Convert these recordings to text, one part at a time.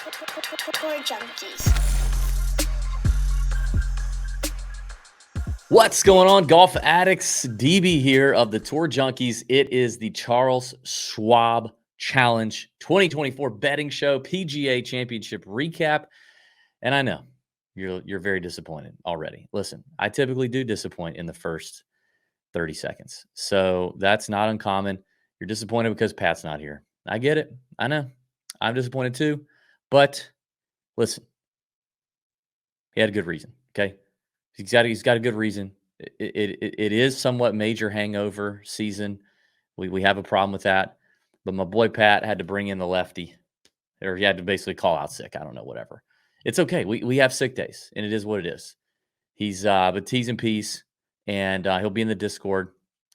Tour Junkies. What's going on, golf addicts? DB here of the Tour Junkies. It is the Charles Schwab Challenge 2024 betting show, PGA Championship Recap. And I know you're very disappointed already. Listen, I typically do disappoint in the first 30 seconds. So that's not uncommon. You're disappointed because Pat's not here. I get it. I know. I'm disappointed too. But listen, he had a good reason, okay? He's got a good reason. It is somewhat major hangover season. We have a problem with that. But my boy Pat had to bring in the lefty, or he had to basically call out sick. I don't know, whatever. It's okay. We have sick days, and it is what it is. He's but T's and P's, and he'll be in the Discord,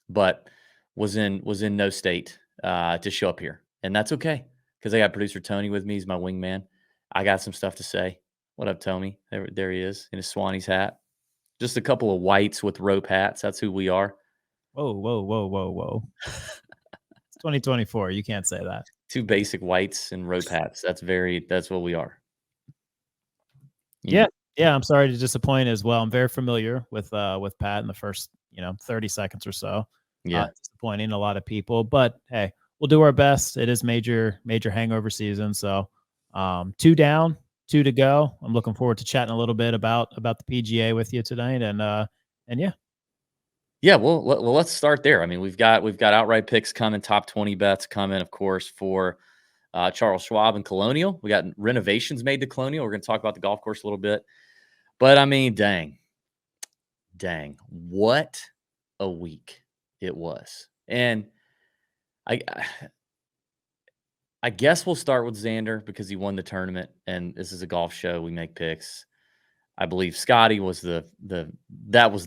but was in no state to show up here, and that's okay because I got producer Tony with me. He's my wingman. I got some stuff to say. What up, Tony? There he is in his Swannies hat. Just a couple of whites with rope hats. That's who we are. Whoa. It's 2024. You can't say that. Two basic whites and rope hats. That's what we are. Yeah. I'm sorry to disappoint as well. I'm very familiar with Pat in the first 30 seconds or so. Yeah, disappointing a lot of people, but hey, we'll do our best. It is major hangover season, so 2 down, 2 to go. I'm looking forward to chatting a little bit about the PGA with you tonight, and yeah. Yeah, well, let's start there. I mean, we've got outright picks coming, top 20 bets coming, of course, for Charles Schwab and Colonial. We got renovations made to Colonial. We're going to talk about the golf course a little bit. But, I mean, dang, what a week it was. And I guess we'll start with Xander because he won the tournament, and this is a golf show. We make picks. I believe Scotty was the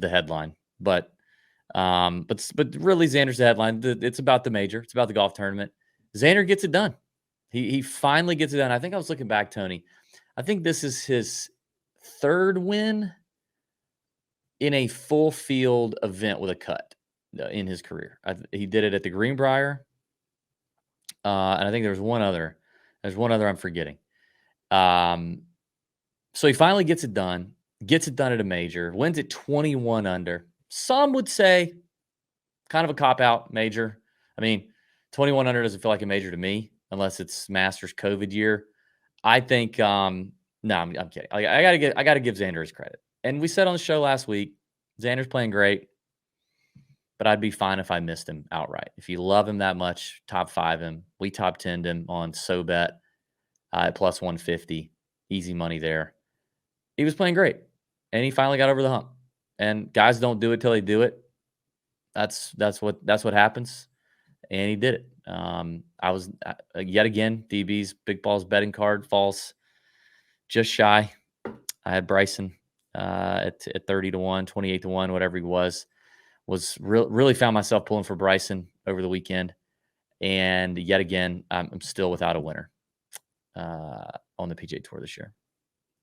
headline, but really Xander's the headline. It's about the major. It's about the golf tournament. Xander gets it done. He finally gets it done. I think I was looking back, Tony. I think this is his 3rd win in a full field event with a cut in his career. He did it at the Greenbrier. And I think there's one other I'm forgetting. So he finally gets it done at a major, wins at 21 under. Some would say kind of a cop-out major. I mean, 21 under doesn't feel like a major to me unless it's Masters COVID year. I think, no, I'm kidding. I gotta give Xander his credit. And we said on the show last week, Xander's playing great, but I'd be fine if I missed him outright. If you love him that much, top 5 him. We top 10'd him on SoBet at plus 150. Easy money there. He was playing great, and he finally got over the hump. And guys don't do it till they do it. That's what happens, and he did it. I was yet again DB's big balls betting card falls just shy. I had Bryson at 30 to 1, 28 to 1, whatever he was really found myself pulling for Bryson over the weekend, and yet again I'm still without a winner on the PGA Tour this year.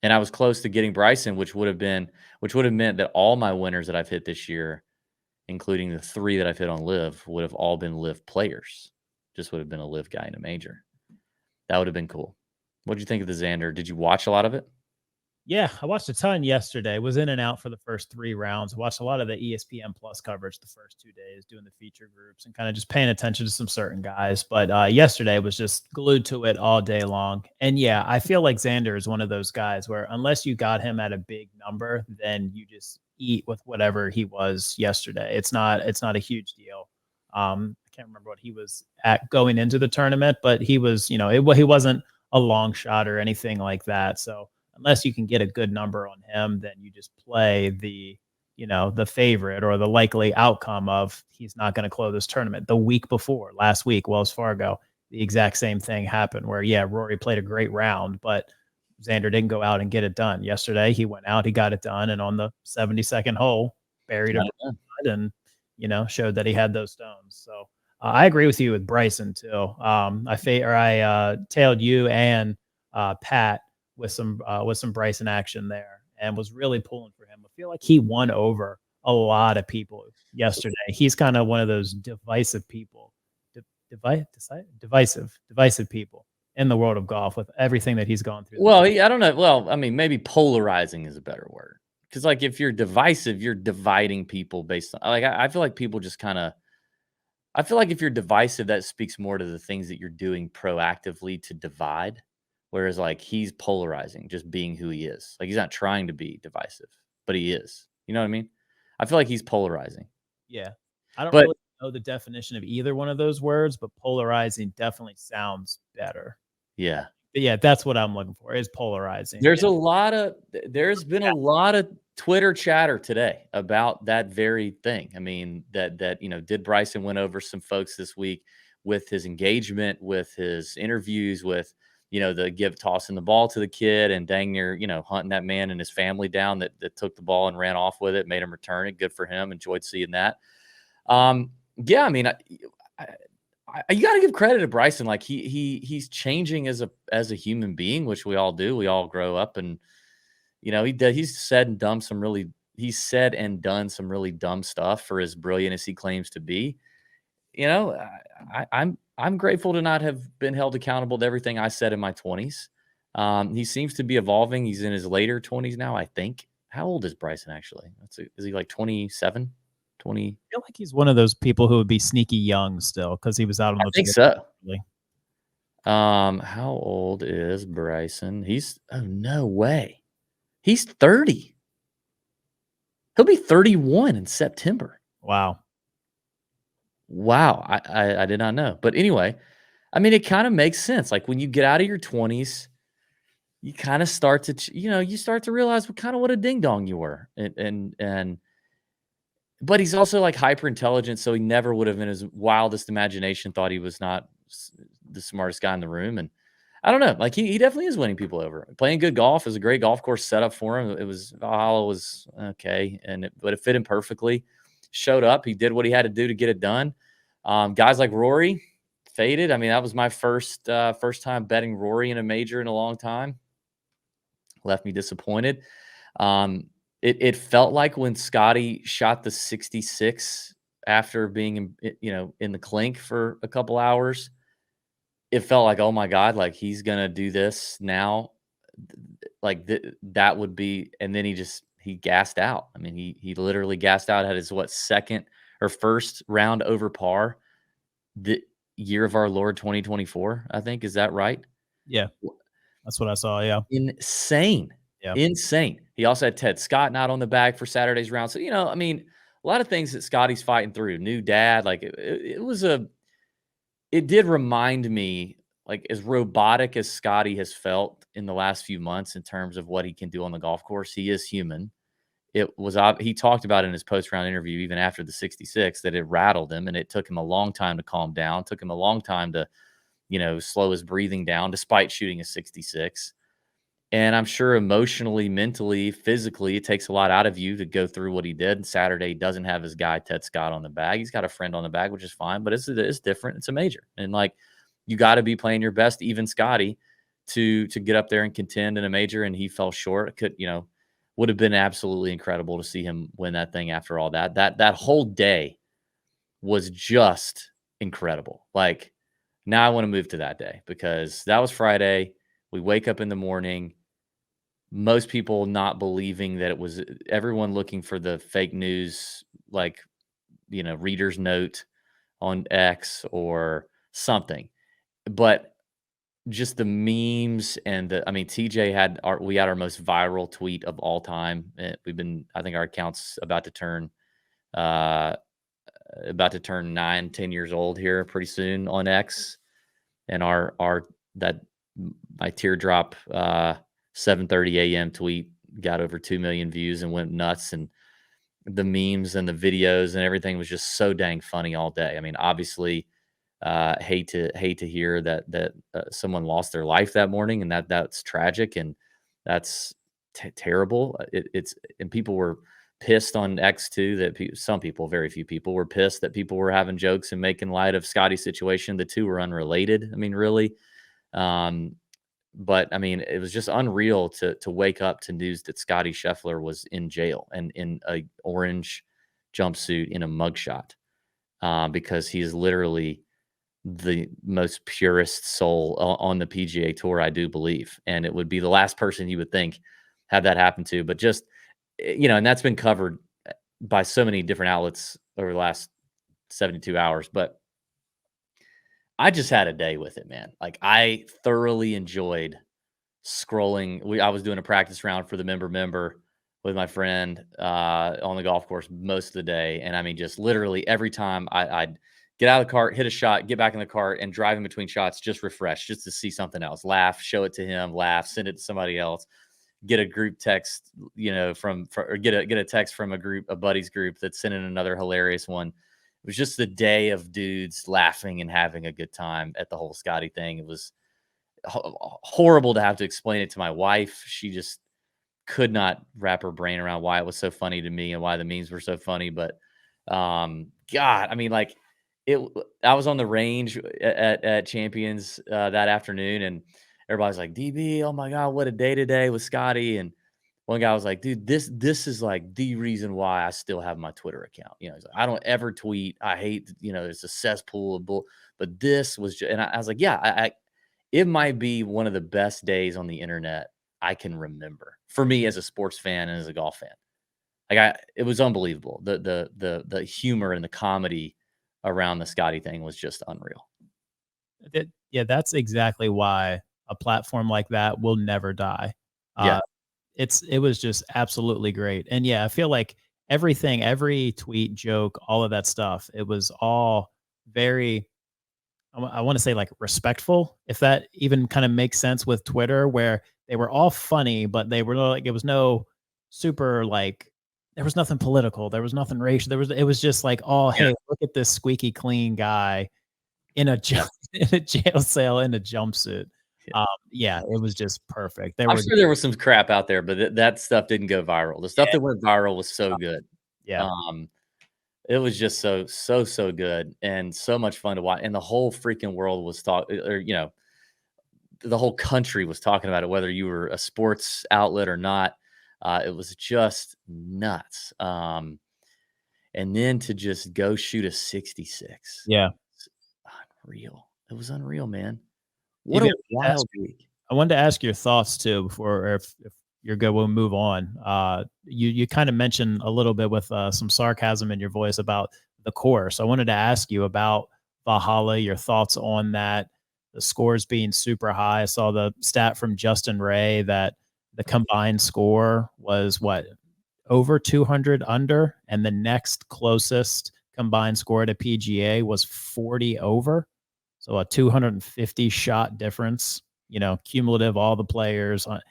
And I was close to getting Bryson, which would have meant that all my winners that I've hit this year, including the 3 that I've hit on Live, would have all been Live players. Just would have been a Live guy in a major. That would have been cool. What did you think of the Xander? Did you watch a lot of it? Yeah, I watched a ton yesterday. Was in and out for the first 3 rounds. Watched a lot of the ESPN Plus coverage the first 2 days, doing the feature groups and kind of just paying attention to some certain guys. But yesterday was just glued to it all day long. And yeah, I feel like Xander is one of those guys where unless you got him at a big number, then you just eat with whatever he was yesterday. It's not a huge deal. I can't remember what he was at going into the tournament, but he was, he wasn't a long shot or anything like that. So unless you can get a good number on him, then you just play the favorite or the likely outcome of he's not going to close this tournament. The week before, last week, Wells Fargo, the exact same thing happened where, yeah, Rory played a great round, but Xander didn't go out and get it done. Yesterday, he went out, he got it done, and on the 72nd hole, buried him and, showed that he had those stones. So I agree with you with Bryson, too. I tailed you and Pat with some Bryson action there and was really pulling for him. I feel like he won over a lot of people yesterday. He's kind of one of those divisive people, divisive people. in the world of golf with everything that he's gone through. Well, I don't know. Well, I mean, maybe polarizing is a better word. Because, like, if you're divisive, you're dividing people based on, like, I feel like people just kind of, I feel like if you're divisive, that speaks more to the things that you're doing proactively to divide. Whereas, like, he's polarizing, just being who he is. Like, he's not trying to be divisive, but he is. You know what I mean? I feel like he's polarizing. Yeah. I don't But really know the definition of either one of those words, but polarizing definitely sounds better. yeah, But yeah, that's what I'm looking for, is polarizing. there's been a lot of Twitter chatter today about that very thing. I mean, that did Bryson win over some folks this week with his engagement, with his interviews, with the tossing the ball to the kid and dang near, hunting that man and his family down that took the ball and ran off with it, made him return it. Good for him. Enjoyed seeing that. Yeah, I mean, you got to give credit to Bryson. Like he's changing as a human being, which we all do. We all grow up, and he's said and done some really dumb stuff for as brilliant as he claims to be. I'm grateful to not have been held accountable to everything I said in my 20s. He seems to be evolving. He's in his later 20s now, I think. How old is Bryson actually? Is he like 27? 20? I feel like he's one of those people who would be sneaky young still because he was out on the. I think so. How old is Bryson? Oh, no way. He's 30. He'll be 31 in September. Wow. I did not know. But anyway, I mean, it kind of makes sense. Like when you get out of your 20s, you kind of start to, you start to realize what a ding dong you were. But he's also like hyper intelligent. So he never would have in his wildest imagination thought he was not the smartest guy in the room. And I don't know, like he definitely is winning people over. Playing good golf is a great golf course set up for him. Valhalla was okay. But it fit him perfectly. Showed up. He did what he had to do to get it done. Guys like Rory faded. I mean, that was my first time betting Rory in a major in a long time. Left me disappointed. It felt like when Scotty shot the 66 after being in the clink for a couple hours, it felt like, oh my God, like he's gonna do this now. Like that would be, and then he gassed out. I mean, he literally gassed out. Had his second or first round over par the year of our Lord 2024, I think. Is that right? Yeah. That's what I saw. Yeah. Insane. Yeah. Insane. He also had Ted Scott not on the bag for Saturday's round. So, I mean, a lot of things that Scotty's fighting through. New dad, like it did remind me, like, as robotic as Scotty has felt in the last few months in terms of what he can do on the golf course. He is human. He talked about in his post-round interview, even after the 66, that it rattled him and it took him a long time to calm down. It took him a long time to, slow his breathing down despite shooting a 66. And I'm sure emotionally, mentally, physically, it takes a lot out of you to go through what he did. Saturday doesn't have his guy, Ted Scott, on the bag. He's got a friend on the bag, which is fine, but it's different. It's a major. And like, you got to be playing your best, even Scotty, to get up there and contend in a major. And he fell short. Would have been absolutely incredible to see him win that thing after all that. That whole day was just incredible. Like, now I want to move to that day because that was Friday. We wake up in the morning. Most people not believing that it was everyone looking for the fake news, like, reader's note on X or something. But just the memes and TJ had our most viral tweet of all time. I think our account's about to turn 9-10 years old here pretty soon on X. And my teardrop 7:30 a.m. tweet got over 2 million views and went nuts. And the memes and the videos and everything was just so dang funny all day. I mean, obviously, hate to hear that someone lost their life that morning, and that's tragic and that's terrible. And people were pissed on X too. Some people, very few people, were pissed that people were having jokes and making light of Scotty's situation. The two were unrelated. I mean, really. But I mean, it was just unreal to wake up to news that Scotty Scheffler was in jail and in a orange jumpsuit in a mugshot, because he is literally the most purest soul on the PGA Tour, I do believe. And it would be the last person you would think had that happen to. But just, and that's been covered by so many different outlets over the last 72 hours. But I just had a day with it, man. Like, I thoroughly enjoyed scrolling. I was doing a practice round for the member with my friend on the golf course most of the day. And I mean, just literally every time I'd get out of the cart, hit a shot, get back in the cart, and drive in between shots, just refresh, just to see something else. Laugh, show it to him, laugh, send it to somebody else, get a group text, or get a text from a buddies group that's sending another hilarious one. It was just the day of dudes laughing and having a good time at the whole Scotty thing. It was horrible to have to explain it to my wife. She just could not wrap her brain around why it was so funny to me and why the memes were so funny. But God, I mean, like I was on the range at Champions that afternoon, and everybody's like, DB, oh my God, what a day today with Scotty. And one guy was like, dude, this is like the reason why I still have my Twitter account. He's like, I don't ever tweet. I hate, it's a cesspool of bull. But this was just, and I was like, yeah, it might be one of the best days on the internet I can remember for me as a sports fan and as a golf fan. Like it was unbelievable. The humor and the comedy around the Scotty thing was just unreal. Yeah, that's exactly why a platform like that will never die. Yeah. It was just absolutely great. And yeah, I feel like everything, every tweet, joke, all of that stuff, it was all very, I want to say, like, respectful, if that even kind of makes sense with Twitter, where they were all funny, but they were like, it was no super, like, there was nothing political. There was nothing racial. It was just like, oh, hey, look at this squeaky clean guy in a jail cell in a jumpsuit. Yeah, it was just perfect. I'm sure there was some crap out there, but that stuff didn't go viral. The stuff that went viral was so good. Yeah. It was just so good and so much fun to watch. And the whole freaking world was the whole country was talking about it, whether you were a sports outlet or not. It was just nuts. And then to just go shoot a 66. Yeah. Unreal. It was unreal, man. What a wild week. I wanted to ask your thoughts too before, or if you're good, we'll move on. You kind of mentioned a little bit with some sarcasm in your voice about the course. I wanted to ask you about Valhalla, your thoughts on that, the scores being super high. I saw the stat from Justin Ray that the combined score was over 200 under, and the next closest combined score at a PGA was 40 over. So a 250 shot difference, cumulative, all the players on.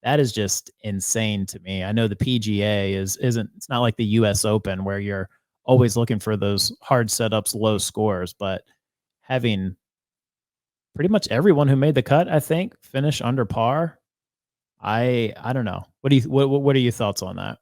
That is just insane to me. I know the PGA it's not like the US Open where you're always looking for those hard setups, low scores, but having pretty much everyone who made the cut, I think, finish under par. I don't know. What are your thoughts on that?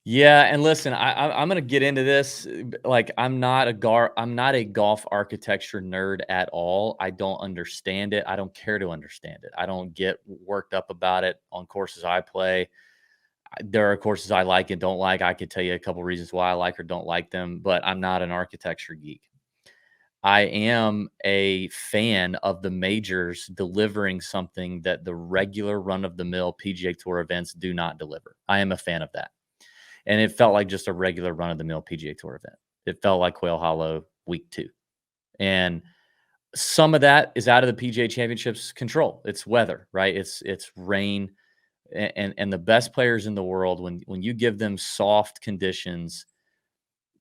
Yeah, and listen, I'm gonna get into this. Like, I'm not a golf architecture nerd at all. I don't understand it. I don't care to understand it. I don't get worked up about it on courses I play. There are courses I like and don't like. I could tell you a couple reasons why I like or don't like them, but I'm not an architecture geek. I am a fan of the majors delivering something that the regular run-of-the-mill PGA Tour events do not deliver. I am a fan of that. And it felt like just a regular run-of-the-mill PGA Tour event. It felt like Quail Hollow week 2. And some of that is out of the PGA Championship's control. It's weather, right? It's rain. And the best players in the world, when you give them soft conditions,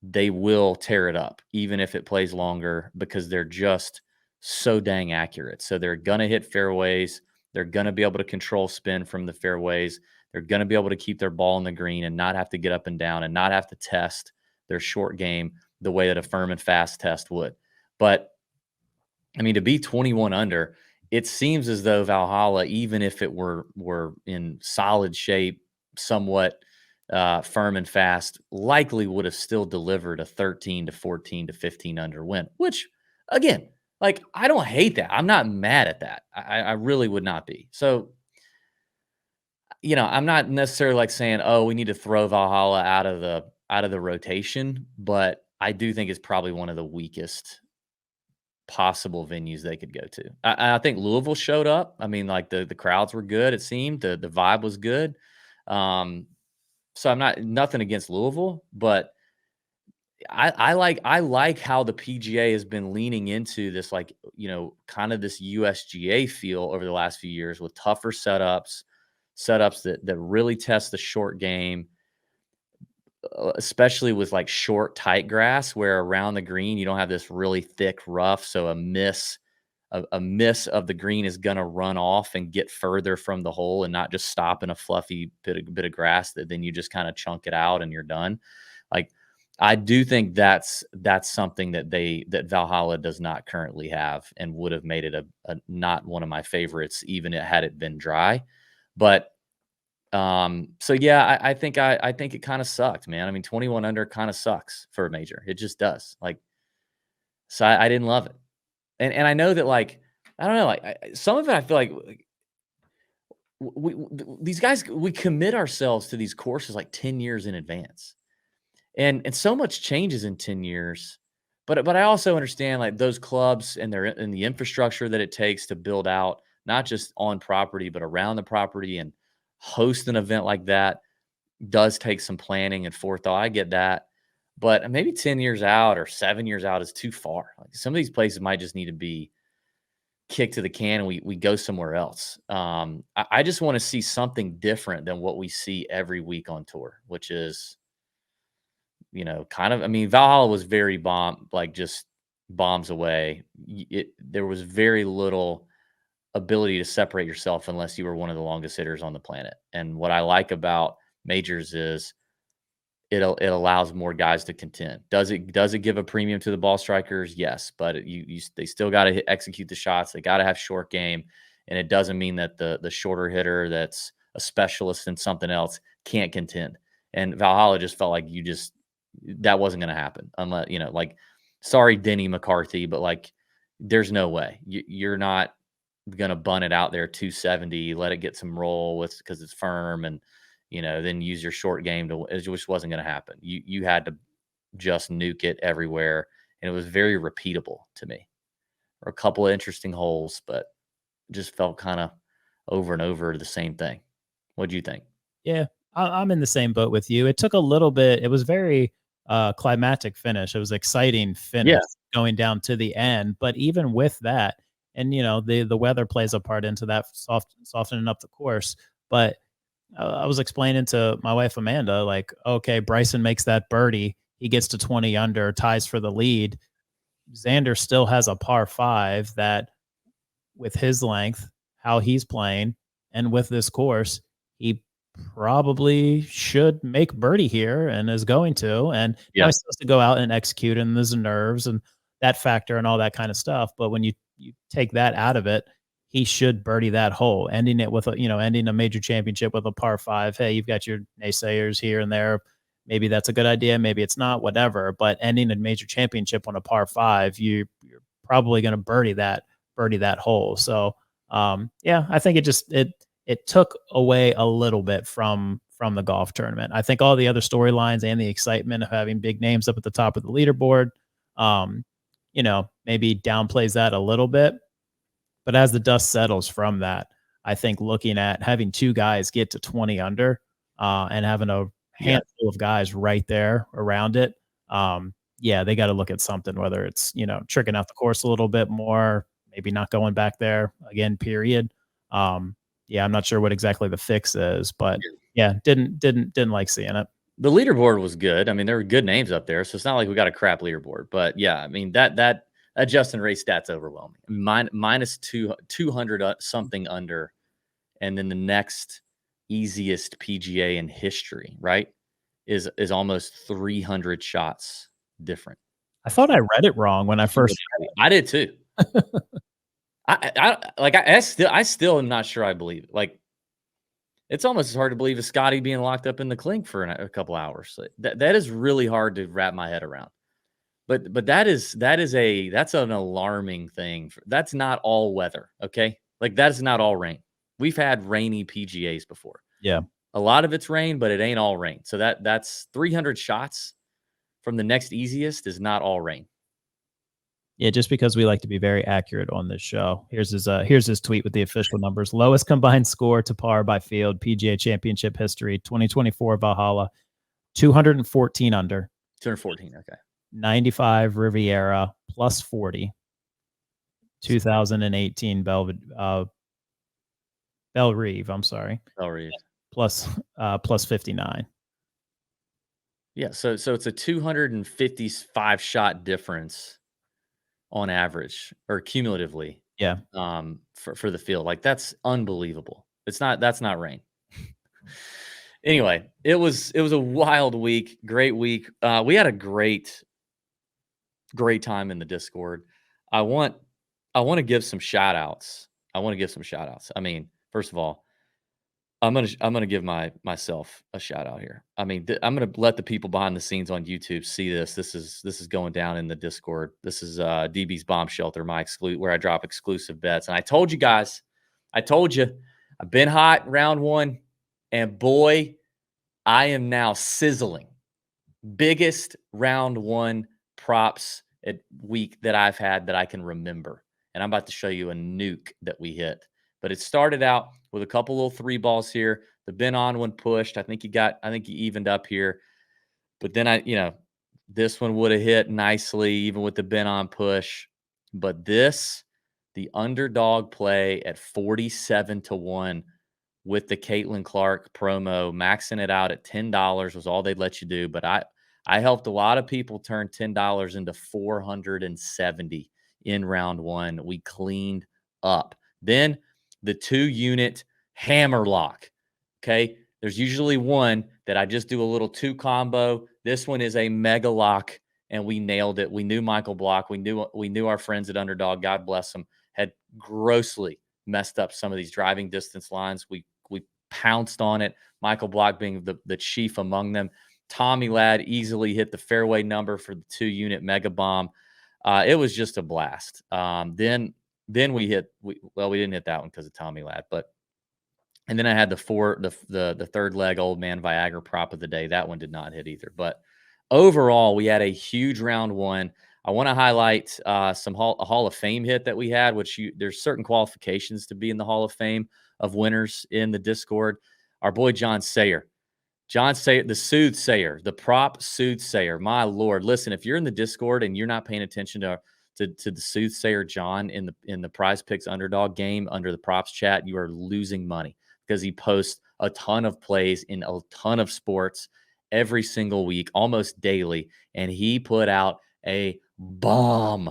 they will tear it up, even if it plays longer, because they're just so dang accurate. So they're going to hit fairways. They're going to be able to control spin from the fairways. They're going to be able to keep their ball in the green and not have to get up and down and not have to test their short game the way that a firm and fast test would. But I mean, to be 21 under, it seems as though Valhalla, even if it were in solid shape, somewhat firm and fast, likely would have still delivered a 13 to 14 to 15 under win, which, again, like, I don't hate that. I'm not mad at that. I really would not be. So, I'm not necessarily like saying, oh, we need to throw Valhalla out of the rotation, but I do think it's probably one of the weakest possible venues they could go to. I think Louisville showed up. I mean, like the crowds were good. It seemed the vibe was good. So I'm nothing against Louisville, but I like how the PGA has been leaning into this, like, kind of this USGA feel over the last few years with tougher setups that really test the short game, especially with like short, tight grass where around the green you don't have this really thick rough. So a miss of the green is going to run off and get further from the hole and not just stop in a fluffy bit of grass that then you just kind of chunk it out and you're done. Like, I do think that's something that Valhalla does not currently have and would have made it a not one of my favorites, even had it been dry. But so yeah, I think it kind of sucked, man. I mean, 21 under kind of sucks for a major. It just does. Like, so I didn't love it. And I know that, like, I don't know, like some of it I feel like these guys, we commit ourselves to these courses like 10 years in advance. And so much changes in 10 years. But I also understand, like, those clubs and the infrastructure that it takes to build out, not just on property, but around the property, and host an event like that does take some planning and forethought. I get that. But maybe 10 years out or 7 years out is too far. Like, some of these places might just need to be kicked to the can and we go somewhere else. I just want to see something different than what we see every week on tour, which is, kind of, I mean, Valhalla was very just bombs away. There was very little ability to separate yourself unless you were one of the longest hitters on the planet. And what I like about majors is it allows more guys to contend. Does it give a premium to the ball strikers? Yes, but they still got to execute the shots. They got to have short game, and it doesn't mean that the shorter hitter that's a specialist in something else can't contend. And Valhalla just felt like that wasn't going to happen unless, like, sorry, Denny McCarthy, but like, there's no way you're not going to bun it out there 270, let it get some roll because it's firm, and then use your short game it just wasn't going to happen. You had to just nuke it everywhere, and it was very repeatable to me. Or a couple of interesting holes, but just felt kind of over and over the same thing. What do you think? Yeah, I'm in the same boat with you. It took a little bit. It was very climatic finish. It was exciting finish going down to the end. But even with that, and the weather plays a part into that, softening up the course. But I was explaining to my wife Amanda, like, okay, Bryson makes that birdie, he gets to 20 under, ties for the lead. Xander still has a par 5 that, with his length, how he's playing, and with this course, he probably should make birdie here and is going to. And now he's supposed to go out and execute, and there's nerves and that factor and all that kind of stuff. But when you take that out of it, he should birdie that hole, ending it with ending a major championship with a par 5. Hey, you've got your naysayers here and there. Maybe that's a good idea. Maybe it's not, whatever. But ending a major championship on a par 5, you're probably going to birdie that hole. So, I think it took away a little bit from the golf tournament. I think all the other storylines and the excitement of having big names up at the top of the leaderboard, maybe downplays that a little bit. But as the dust settles from that, I think looking at having 2 guys get to 20 under and having a handful of guys right there around it, they got to look at something, whether it's, tricking out the course a little bit more, maybe not going back there again, period. I'm not sure what exactly the fix is, but didn't like seeing it. The leaderboard was good. I mean, there were good names up there, so it's not like we got a crap leaderboard. But yeah, I mean, that Justin Ray stat's overwhelming. Minus 200 something under, and then the next easiest PGA in history, right, is almost 300 shots different. I thought I read it wrong when I first read it. I did too. I still am not sure I believe it. Like, it's almost as hard to believe as Scotty being locked up in the clink for a couple hours. That is really hard to wrap my head around. But that's an alarming thing. That's not all weather, okay? Like, that's not all rain. We've had rainy PGAs before. Yeah. A lot of it's rain, but it ain't all rain. So that's 300 shots from the next easiest is not all rain. Yeah, just because we like to be very accurate on this show. Here's his tweet with the official numbers. Lowest combined score to par by field, PGA Championship history, 2024 Valhalla, 214 under. 214. Okay. 95 Riviera, plus 40. 2018 Belle Reve, I'm sorry. Belle Reve. Plus 59. Yeah, so it's a 255 shot difference on average or cumulatively. Yeah. For the field. Like, that's unbelievable. That's not rain. Anyway, it was a wild week, great week. We had a great time in the Discord. I want to give some shout outs. I mean, first of all, I'm gonna give myself a shout out here. I mean, I'm gonna let the people behind the scenes on YouTube see this. This is going down in the Discord. This is DB's Bomb Shelter, where I drop exclusive bets. And I told you guys, I've been hot round one, and boy, I am now sizzling. Biggest round one props at week that I've had that I can remember. And I'm about to show you a nuke that we hit. But it started out with a couple little 3 balls here. The Ben on one pushed. I think he evened up here. But then this one would have hit nicely, even with the Ben on push. But the underdog play at 47-1 with the Caitlin Clark promo, maxing it out at $10 was all they'd let you do. But I helped a lot of people turn $10 into $470 in round one. We cleaned up. Then the 2-unit hammer lock. Okay. There's usually one that I just do a little 2 combo. This one is a mega lock, and we nailed it. We knew Michael Block. We knew our friends at Underdog, God bless them, had grossly messed up some of these driving distance lines. We pounced on it. Michael Block being the chief among them. Tommy Ladd easily hit the fairway number for the 2-unit mega bomb. It was just a blast. Then we didn't hit that one because of Tommy Ladd, and then I had the third leg old man Viagra prop of the day. That one did not hit either. But overall, we had a huge round one. I want to highlight a Hall of Fame hit that we had, there's certain qualifications to be in the Hall of Fame of winners in the Discord. Our boy John Sayer, the soothsayer, the prop soothsayer. My Lord, listen, if you're in the Discord and you're not paying attention to the soothsayer John in the Prize Picks Underdog game under the props chat, you are losing money, because he posts a ton of plays in a ton of sports every single week, almost daily, and he put out a bomb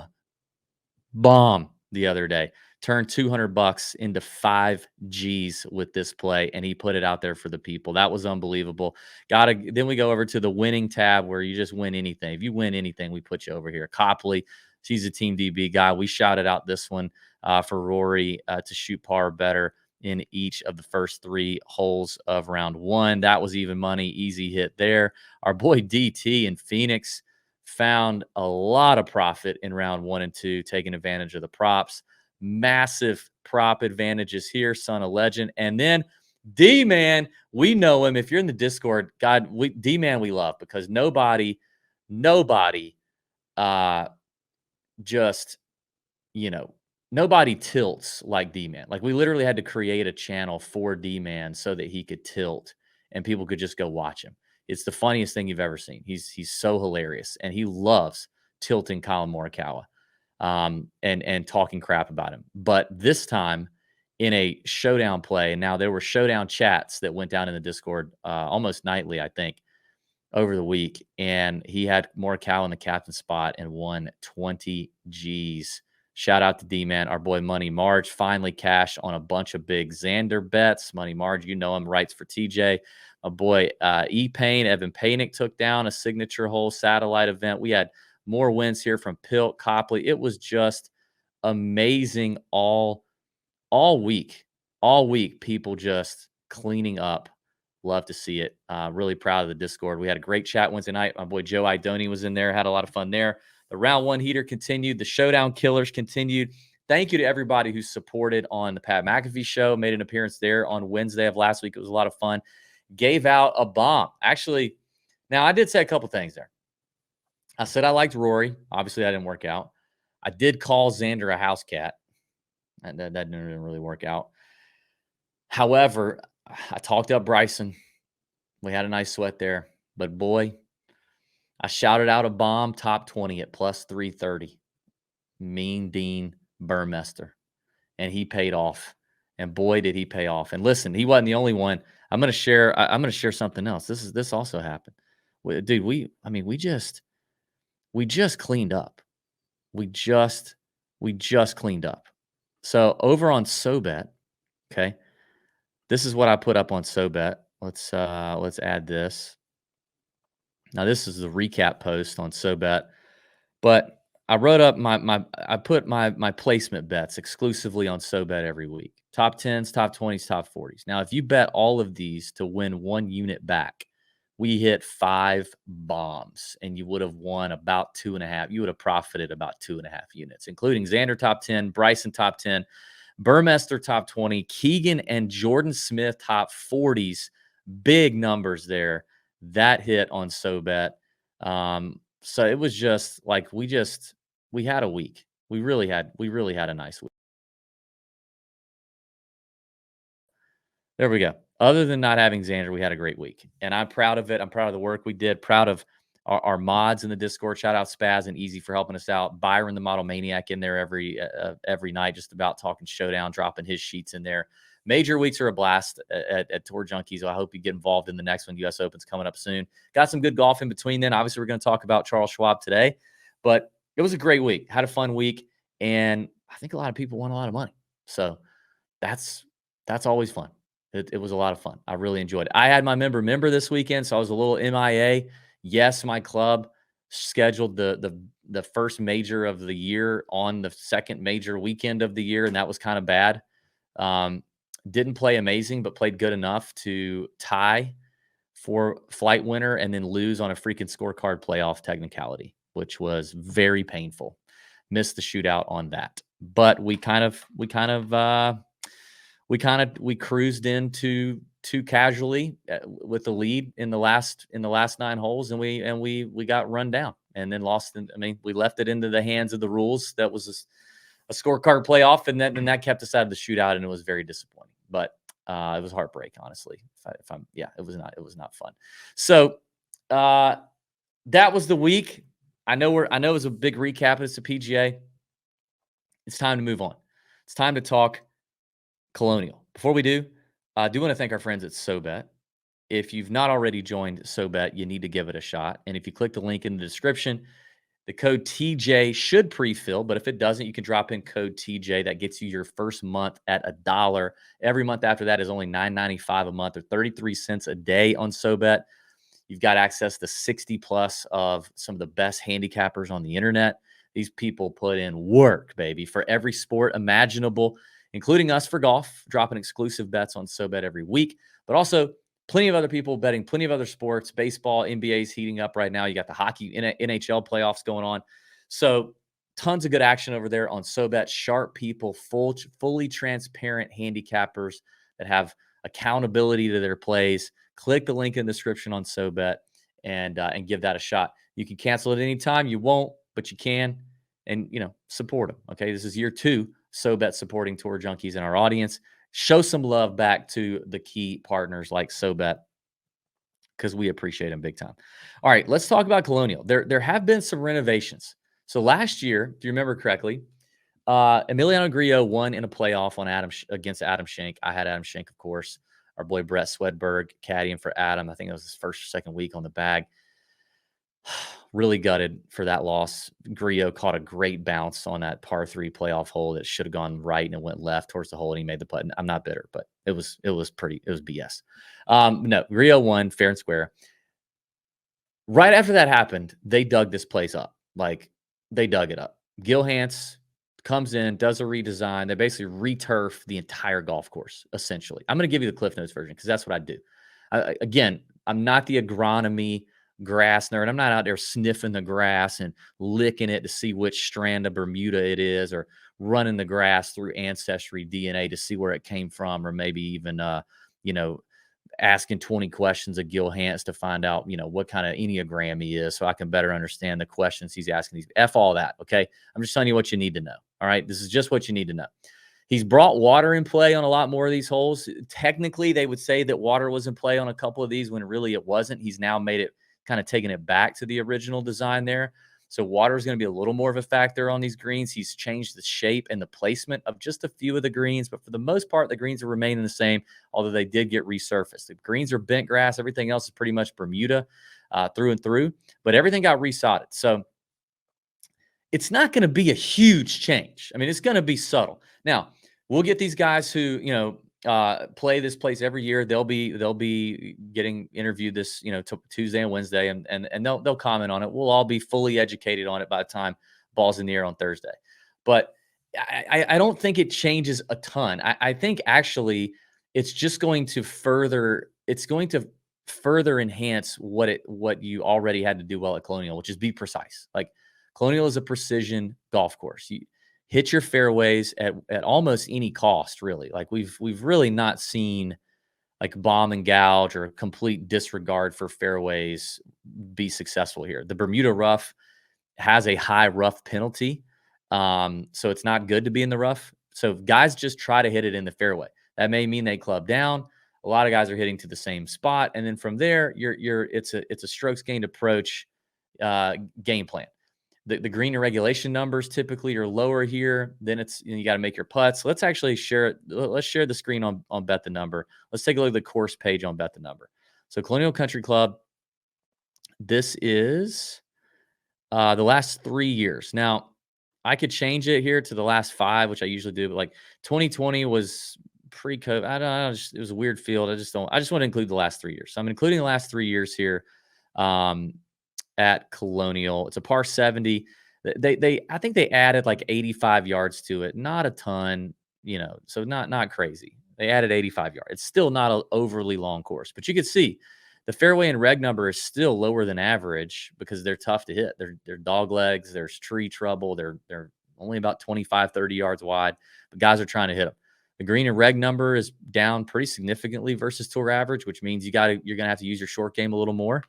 the other day. Turned $200 into 5 G's with this play, and he put it out there for the people. That was unbelievable. Then we go over to the winning tab, where you just win anything. If you win anything, we put you over here. Copley, she's a Team DB guy. We shouted out this one for Rory to shoot par better in each of the first 3 holes of round one. That was even money, easy hit there. Our boy DT in Phoenix found a lot of profit in round 1 and 2, taking advantage of the props. Massive prop advantages here, son of legend. And then D-Man, we know him. If you're in the Discord, D-Man we love, because nobody nobody tilts like D-Man. Like, we literally had to create a channel for D-Man so that he could tilt and people could just go watch him. It's the funniest thing you've ever seen. He's so hilarious, and he loves tilting Colin Morikawa and talking crap about him. But this time, in a showdown play, and now there were showdown chats that went down in the Discord almost nightly, I think, over the week, and he had Morikawa in the captain spot and won 20 G's. Shout out to D-Man. Our boy Money Marge finally cashed on a bunch of big Xander bets. Money Marge, you know him, writes for TJ. My boy E-Pain, Evan Panic, took down a signature hole satellite event. We had more wins here from Pilt, Copley. It was just amazing all week. All week, people just cleaning up. Love to see it. Really proud of the Discord. We had a great chat Wednesday night. My boy Joe Idoni was in there. Had a lot of fun there. The round one heater continued. The showdown killers continued. Thank you to everybody who supported on the Pat McAfee show. Made an appearance there on Wednesday of last week. It was a lot of fun. Gave out a bomb. Actually, now I did say a couple things there. I said I liked Rory. Obviously, that didn't work out. I did call Xander a house cat. And that didn't really work out. However, I talked up Bryson. We had a nice sweat there. But boy, I shouted out a bomb top 20 at plus 330. Mean Dean Burmester. And he paid off. And boy, did he pay off. And listen, he wasn't the only one. I'm going to share something else. This also happened. Dude, we just cleaned up. We just cleaned up. So over on SoBet, okay, this is what I put up on SoBet. Let's add this. Now this is the recap post on SoBet, but I wrote up I put my placement bets exclusively on SoBet every week. Top 10s, top 20s, top 40s. Now, if you bet all of these to win 1 unit back, we hit 5 bombs and you would have won about 2.5. You would have profited about 2.5 units, including Xander top 10, Bryson top 10, Burmester top 20, Keegan and Jordan Smith top 40s. Big numbers there. That hit on SoBet. So it was just like we had a week. We really had a nice week. There we go. Other than not having Xander, we had a great week. And I'm proud of it. I'm proud of the work we did. Proud of our mods in the Discord. Shout out Spaz and Easy for helping us out. Byron, the Model Maniac, in there every night, just about talking showdown, dropping his sheets in there. Major weeks are a blast at Tour Junkies. So I hope you get involved in the next one. US Open's coming up soon. Got some good golf in between then. Obviously, we're going to talk about Charles Schwab today. But it was a great week. Had a fun week. And I think a lot of people won a lot of money. So that's always fun. It was a lot of fun. I really enjoyed it. I had my member this weekend, so I was a little MIA. Yes, my club scheduled the first major of the year on the second major weekend of the year, and that was kind of bad. Didn't play amazing, but played good enough to tie for flight winner and then lose on a freaking scorecard playoff technicality, which was very painful. Missed the shootout on that, but we cruised into too casually with the lead in the last 9 holes, and we got run down and then lost. We left it into the hands of the rules. That was a scorecard playoff, and that kept us out of the shootout, and it was very disappointing. But it was heartbreak, honestly. It was not fun. So that was the week. I know it was a big recap. It's a PGA. It's time to move on. It's time to talk Colonial. Before we do, I do want to thank our friends at SoBet. If you've not already joined SoBet, you need to give it a shot. And if you click the link in the description, the code TJ should pre-fill, but if it doesn't, you can drop in code TJ. That gets you your first month at $1. Every month after that is only $9.95 a month, or 33 cents a day on SoBet. You've got access to 60 plus of some of the best handicappers on the internet. These people put in work, baby, for every sport imaginable, including us for golf, dropping exclusive bets on SoBet every week, but also plenty of other people betting plenty of other sports. Baseball, NBA's heating up right now. You got the hockey, NHL playoffs going on. So tons of good action over there on SoBet. Sharp people, fully transparent handicappers that have accountability to their plays. Click the link in the description on SoBet and give that a shot. You can cancel at any time. You won't, but you can. And, support them. Okay, this is year 2. SoBet supporting Tour Junkies in our audience. Show some love back to the key partners like SoBet, because we appreciate them big time. All right, let's talk about Colonial. There have been some renovations. So last year, if you remember correctly, Emiliano Grillo won in a playoff on against Adam Schenk. I had Adam Schenk, of course. Our boy Brett Swedberg caddying for Adam. I think it was his first or second week on the bag. Really gutted for that loss. Grillo caught a great bounce on that par 3 playoff hole that should have gone right, and it went left towards the hole, and he made the putt. I'm not bitter, but it was BS. No, Grillo won fair and square. Right after that happened, they dug this place up. Like, they dug it up. Gil Hanse comes in, does a redesign. They basically re-turf the entire golf course, essentially. I'm going to give you the Cliff Notes version because that's what I do. Again, I'm not the agronomy grass nerd. I'm not out there sniffing the grass and licking it to see which strand of Bermuda it is, or running the grass through ancestry DNA to see where it came from, or maybe even asking 20 questions of Gil Hance to find out, what kind of Enneagram he is, so I can better understand the questions he's asking. F all that, okay? I'm just telling you what you need to know, all right? This is just what you need to know. He's brought water in play on a lot more of these holes. Technically, they would say that water was in play on a couple of these when really it wasn't. He's now made it, kind of taken it back to the original design there. So water is going to be a little more of a factor on these greens. He's changed the shape and the placement of just a few of the greens, but for the most part, the greens are remaining the same, although they did get resurfaced. The greens are bent grass. Everything else is pretty much Bermuda through and through, but everything got resodded. So it's not going to be a huge change. I mean, it's going to be subtle. Now, we'll get these guys who, play this place every year. They'll be getting interviewed this, Tuesday and Wednesday, and they'll comment on it. We'll all be fully educated on it by the time ball's in the air on Thursday. But I don't think it changes a ton. I think actually it's just going to further enhance what you already had to do well at Colonial, which is be precise. Like Colonial is a precision golf course. You hit your fairways at almost any cost, really. Like we've really not seen like bomb and gouge or complete disregard for fairways be successful here. The Bermuda rough has a high rough penalty. So it's not good to be in the rough. So guys just try to hit it in the fairway. That may mean they club down. A lot of guys are hitting to the same spot. And then from there, it's a strokes gained approach game plan. The green and regulation numbers typically are lower here. Then it's, you got to make your putts. Let's actually share it. Let's share the screen on Bet the Number. Let's take a look at the course page on Bet the Number. So Colonial Country Club, this is the last 3 years. Now, I could change it here to the last 5, which I usually do, but like 2020 was pre-COVID. I don't know. It was a weird field. I just want to include the last 3 years. So I'm including the last 3 years here. At Colonial. It's a par 70. I think they added like 85 yards to it. Not a ton, so not crazy. They added 85 yards. It's still not an overly long course, but you can see the fairway and reg number is still lower than average because they're tough to hit. They're dog legs. There's tree trouble. They're only about 25, 30 yards wide, but guys are trying to hit them. The green and reg number is down pretty significantly versus tour average, which means you're going to have to use your short game a little more.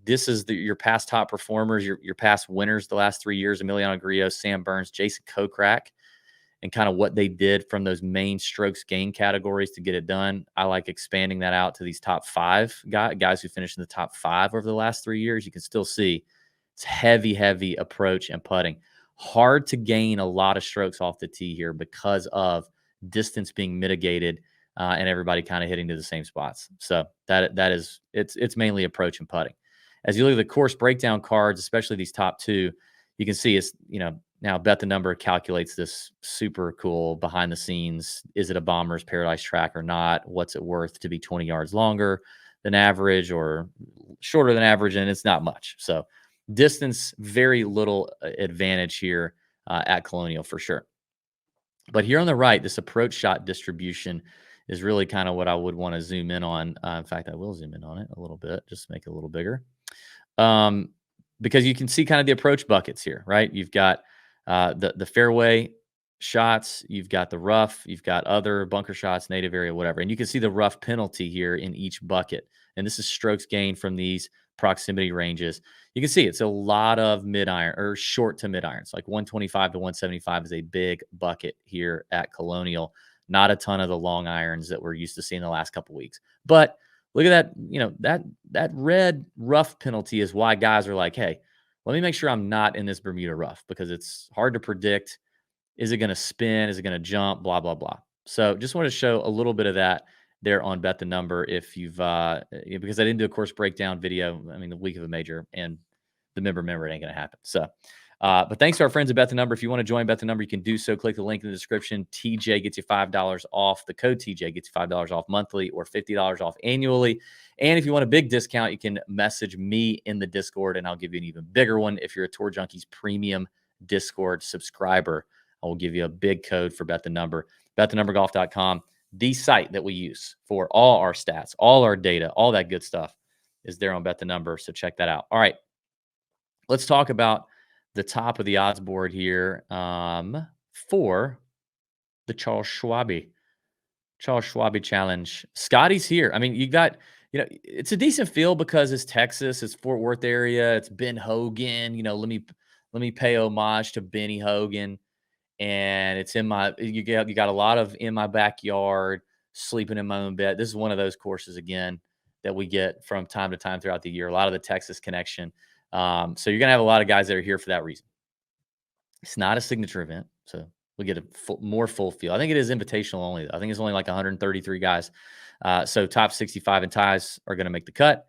This is your past top performers, your past winners the last 3 years: Emiliano Grillo, Sam Burns, Jason Kokrak, and kind of what they did from those main strokes gain categories to get it done. I like expanding that out to these top 5 guys who finished in the top 5 over the last 3 years. You can still see it's heavy approach and putting. Hard to gain a lot of strokes off the tee here because of distance being mitigated. And everybody kind of hitting to the same spots. So it's mainly approach and putting. As you look at the course breakdown cards, especially these top 2, you can see it's, now Bet the Number calculates this super cool behind the scenes. Is it a bomber's paradise track or not? What's it worth to be 20 yards longer than average or shorter than average? And it's not much. So distance, very little advantage here at Colonial for sure. But here on the right, this approach shot distribution is really kind of what I would want to zoom in on. In fact, I will zoom in on it a little bit, just to make it a little bigger. Because you can see kind of the approach buckets here, right? You've got the fairway shots, you've got the rough, you've got other bunker shots, native area, whatever. And you can see the rough penalty here in each bucket. And this is strokes gained from these proximity ranges. You can see it's a lot of mid-iron or short to mid-irons, like 125 to 175 is a big bucket here at Colonial. Not a ton of the long irons that we're used to seeing the last couple of weeks. But look at that, that red rough penalty is why guys are like, hey, let me make sure I'm not in this Bermuda rough because it's hard to predict. Is it going to spin? Is it going to jump? Blah, blah, blah. So just want to show a little bit of that there on Bet the Number if you've because I didn't do a course breakdown video, the week of a major, and the member it ain't going to happen. So but thanks to our friends at Bet the Number. If you want to join Bet the Number, you can do so. Click the link in the description. TJ gets you $5 off. The code TJ gets you $5 off monthly or $50 off annually. And if you want a big discount, you can message me in the Discord, and I'll give you an even bigger one. If you're a Tour Junkies Premium Discord subscriber, I will give you a big code for Bet the Number. BetTheNumberGolf.com, the site that we use for all our stats, all our data, all that good stuff is there on Bet the Number. So check that out. All right, let's talk about the top of the odds board here for the Charles Schwab. Charles Schwab Challenge. Scotty's here. I mean, it's a decent field because it's Texas, it's Fort Worth area, it's Ben Hogan. Let me pay homage to Benny Hogan. And it's you got a lot of in my backyard, sleeping in my own bed. This is one of those courses again that we get from time to time throughout the year. A lot of the Texas connection. So you're gonna have a lot of guys that are here for that reason. It's not a signature event, so we get a more full field. I think it is invitational only. I think it's only like 133 guys. So top 65 and ties are going to make the cut.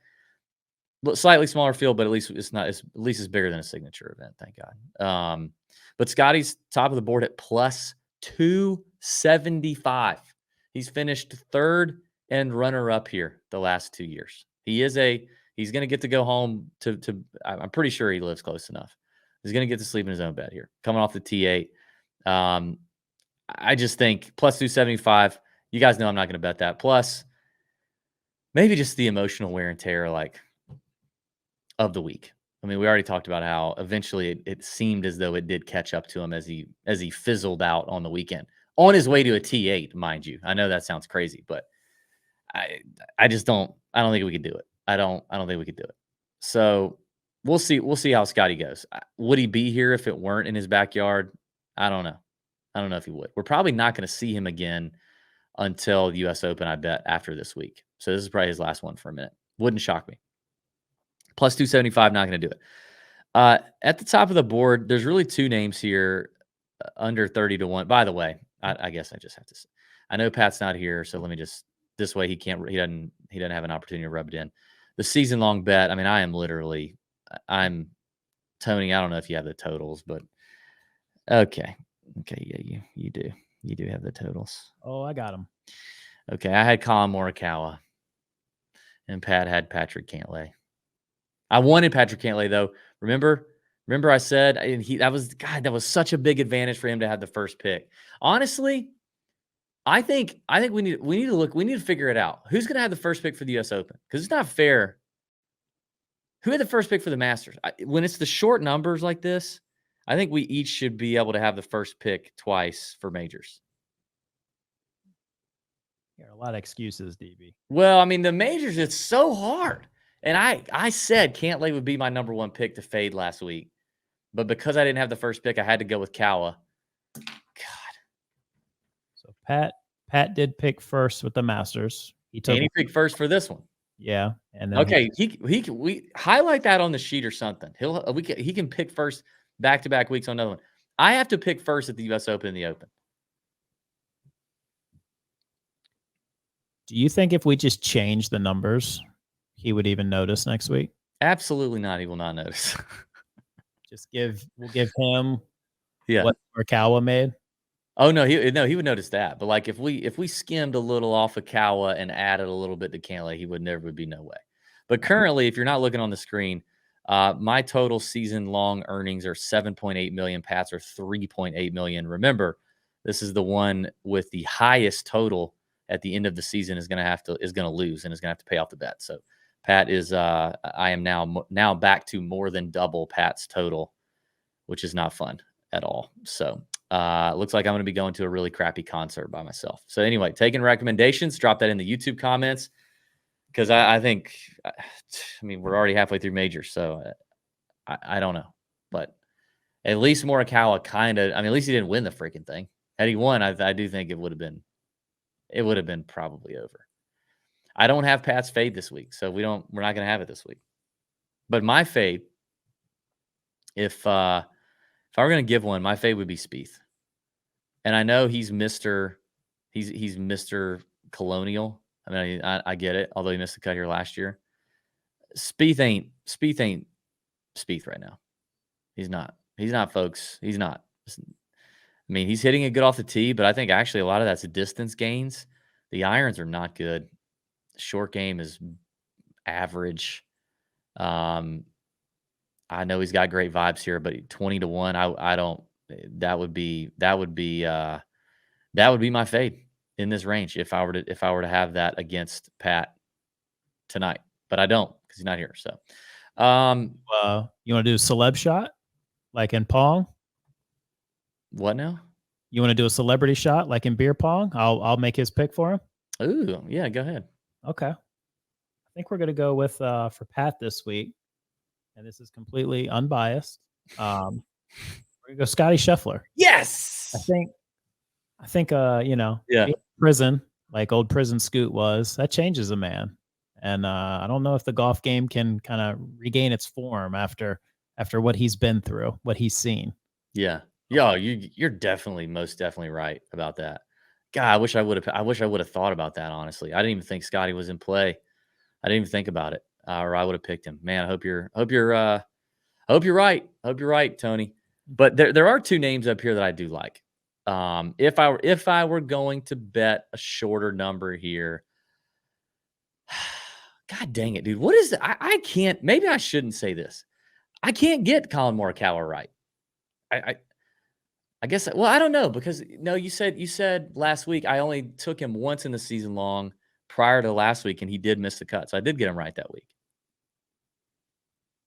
Slightly smaller field, but at least it's bigger than a signature event. Thank God. But Scotty's top of the board at plus 275. He's finished third and runner up here the last 2 years. He's going to get to go home to I'm pretty sure he lives close enough. He's going to get to sleep in his own bed here, coming off the T8. I just think plus 275. You guys know I'm not going to bet that. Plus, maybe just the emotional wear and tear, of the week. I mean, we already talked about how eventually it seemed as though it did catch up to him as he fizzled out on the weekend on his way to a T8, mind you. I know that sounds crazy, but I just don't. I don't think we could do it. I don't think we could do it. So we'll see. We'll see how Scotty goes. Would he be here if it weren't in his backyard? I don't know. I don't know if he would. We're probably not going to see him again until the U.S. Open, I bet, after this week. So this is probably his last one for a minute. Wouldn't shock me. Plus 275, not going to do it. At the top of the board, there's really two names here under 30 to 1. By the way, I guess I just have to say, I know Pat's not here, so let me just, this way he doesn't have an opportunity to rub it in. The season-long bet, I mean, I'm Tony, I don't know if you have the totals, but okay, yeah, you do. You do have the totals. Oh, I got them. Okay, I had Colin Morikawa, and Pat had Patrick Cantlay. I wanted Patrick Cantlay though. Remember I said, and that was such a big advantage for him to have the first pick. Honestly, I think we need to figure it out. Who's going to have the first pick for the US Open? Because it's not fair. Who had the first pick for the Masters? When it's the short numbers like this, I think we each should be able to have the first pick twice for majors. There are a lot of excuses, DB. Well, I mean, the majors, it's so hard. And I said Cantlay would be my number one pick to fade last week. But because I didn't have the first pick, I had to go with Kawa. God. So Pat did pick first with the Masters. He picked first for this one. Yeah. And then okay, we highlight that on the sheet or something. He can pick first back-to-back weeks on another one. I have to pick first at the US Open and the Open. Do you think if we just change the numbers, he would even notice next week? Absolutely not. He will not notice. We'll give him what Morikawa made. Oh no, he would notice that. But like if we skimmed a little off of Kawa and added a little bit to Cantlay, he would be no way. But currently, if you're not looking on the screen, my total season long earnings are 7.8 million. Pat's are 3.8 million. Remember, this is the one with the highest total at the end of the season is going to lose and is going to have to pay off the bet. So Pat is I am now back to more than double Pat's total, which is not fun at all. So looks like I'm going to be going to a really crappy concert by myself. So anyway, taking recommendations, drop that in the YouTube comments because I think, we're already halfway through majors, so I don't know, but at least Morikawa at least he didn't win the freaking thing. Had he won, I do think it would have been probably over. I don't have Pat's fade this week, so we're not going to have it this week. But my fade, if I were going to give one, my fade would be Spieth. And I know he's Mr. Colonial. I get it, although he missed the cut here last year. Spieth ain't Spieth right now. He's not, folks. He's not. He's hitting it good off the tee, but I think actually a lot of that's distance gains. The irons are not good. The short game is average. I know he's got great vibes here, but 20 to 1, I don't. That would be my fade in this range if I were to have that against Pat tonight, but I don't because he's not here. So, you want to do a celeb shot like in Pong? What now? You want to do a celebrity shot like in beer pong? I'll make his pick for him. Ooh, yeah, go ahead. Okay. I think we're gonna go with for Pat this week, and this is completely unbiased. We're gonna go Scotty Scheffler. Yes. I think Yeah. being in prison, like old prison Scoot was, that changes a man. And I don't know if the golf game can kind of regain its form after what he's been through, what he's seen. Yeah. Yeah, you're most definitely right about that. God, I wish I would have thought about that, honestly. I didn't even think Scotty was in play. I didn't even think about it. Or I would have picked him. Man, I hope you're right. Hope you're right, Tony. But there are two names up here that I do like. If I were going to bet a shorter number here, God dang it, dude. What is it? I can't, maybe I shouldn't say this. I can't get Colin Morikawa right. I guess, well, I don't know, because no, you said last week I only took him once in the season long prior to last week, and he did miss the cut. So I did get him right that week.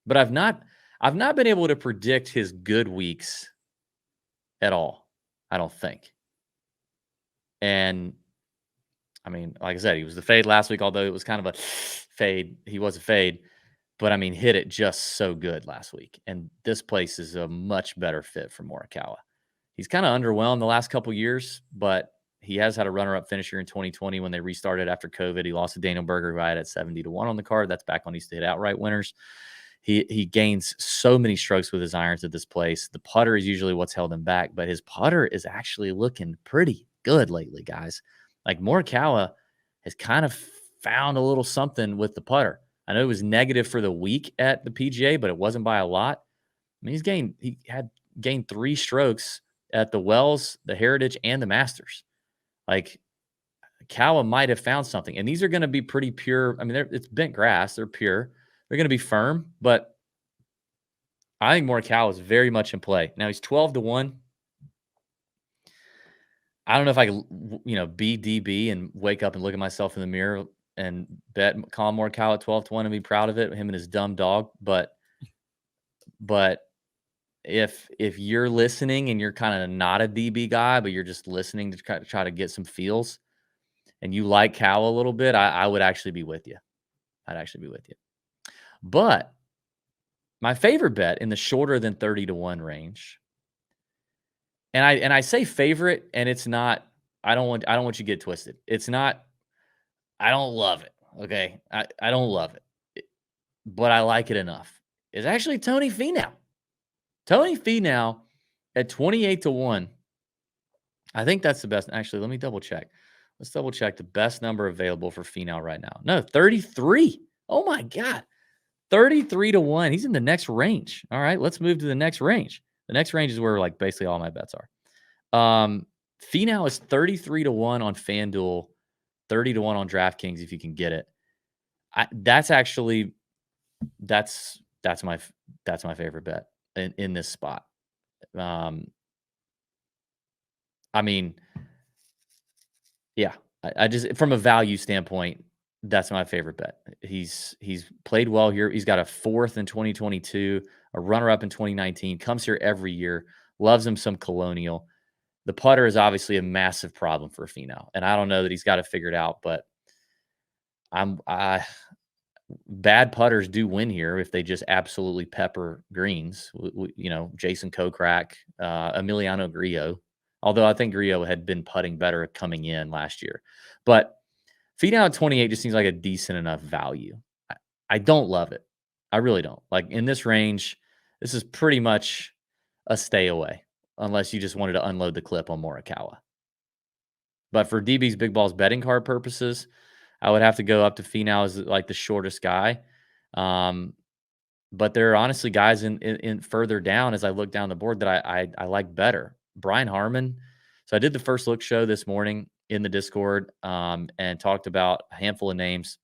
But I've not been able to predict his good weeks at all, I don't think. And I mean, like I said, he was the fade last week, although it was kind of a fade. He was a fade, but I mean, hit it just so good last week. And this place is a much better fit for Morikawa. He's kind of underwhelmed the last couple years, but he has had a runner-up finish here in 2020 when they restarted after COVID. He lost to Daniel Berger, who I had at 70-1 on the card. That's back when he used to hit outright winners. He gains so many strokes with his irons at this place. The putter is usually what's held him back, but his putter is actually looking pretty good lately, guys. Like Morikawa has kind of found a little something with the putter. I know it was negative for the week at the PGA, but it wasn't by a lot. I mean, he had gained 3 strokes at the Wells, the Heritage, and the Masters. Like, Kawa might have found something. And these are going to be pretty pure. I mean, it's bent grass. They're pure. They're going to be firm, but I think Morikawa is very much in play. Now he's 12-1. I don't know if I can, be DB and wake up and look at myself in the mirror and bet Colin Morikawa at 12-1 and be proud of it, him and his dumb dog. But if you're listening and you're kind of not a DB guy, but you're just listening to try to get some feels, and you like Cal a little bit, I would actually be with you. I'd actually be with you. But my favorite bet in the shorter than 30-1 range, and I say favorite, and it's not. I don't want you to get twisted. It's not. I don't love it. Okay, I don't love it, but I like it enough. It's actually Tony Finau. Tony Finau at 28-1. I think that's the best. Actually, let me double check. Let's double check the best number available for Finau right now. No, 33. Oh my God. 33-1. He's in the next range. All right, let's move to the next range. The next range is where like basically all my bets are. Finau is 33-1 on FanDuel, 30-1 on DraftKings if you can get it. That's my favorite bet in this spot. I mean, yeah, I just, from a value standpoint, that's my favorite bet. He's played well here. He's got a 4th in 2022, a runner-up in 2019, comes here every year, loves him some Colonial. The putter is obviously a massive problem for Finau, and I don't know that he's got it figured out, but bad putters do win here if they just absolutely pepper greens. Jason Kokrak, Emiliano Grillo, although I think Grillo had been putting better coming in last year. But Finau at 28 just seems like a decent enough value. I don't love it. I really don't. Like, in this range, this is pretty much a stay away unless you just wanted to unload the clip on Morikawa. But for DB's Big Balls betting card purposes, I would have to go up to Finau as like the shortest guy. But there are honestly guys in further down as I look down the board that I like better. Brian Harman. So I did the first look show this morning in the Discord and talked about a handful of names,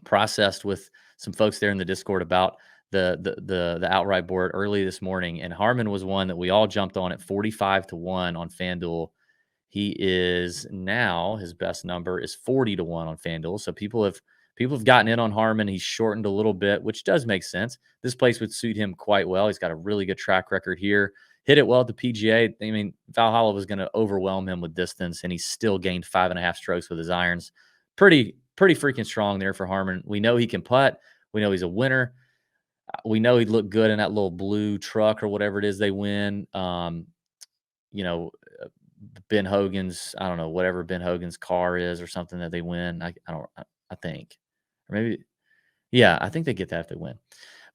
processed with some folks there in the Discord about the outright board early this morning. And Harman was one that we all jumped on at 45-1 on FanDuel. He is now, his best number is 40-1 on FanDuel. So people have gotten in on Harman. He's shortened a little bit, which does make sense. This place would suit him quite well. He's got a really good track record here. hit it well at the PGA. I mean, Valhalla was going to overwhelm him with distance, and he still gained 5.5 strokes with his irons. Pretty freaking strong there for Harman. We know he can putt. We know he's a winner. We know he'd look good in that little blue truck or whatever it is they win. You know, Ben Hogan's, I don't know, whatever Ben Hogan's car is or something that they win. I think. Or maybe, yeah, I think they get that if they win.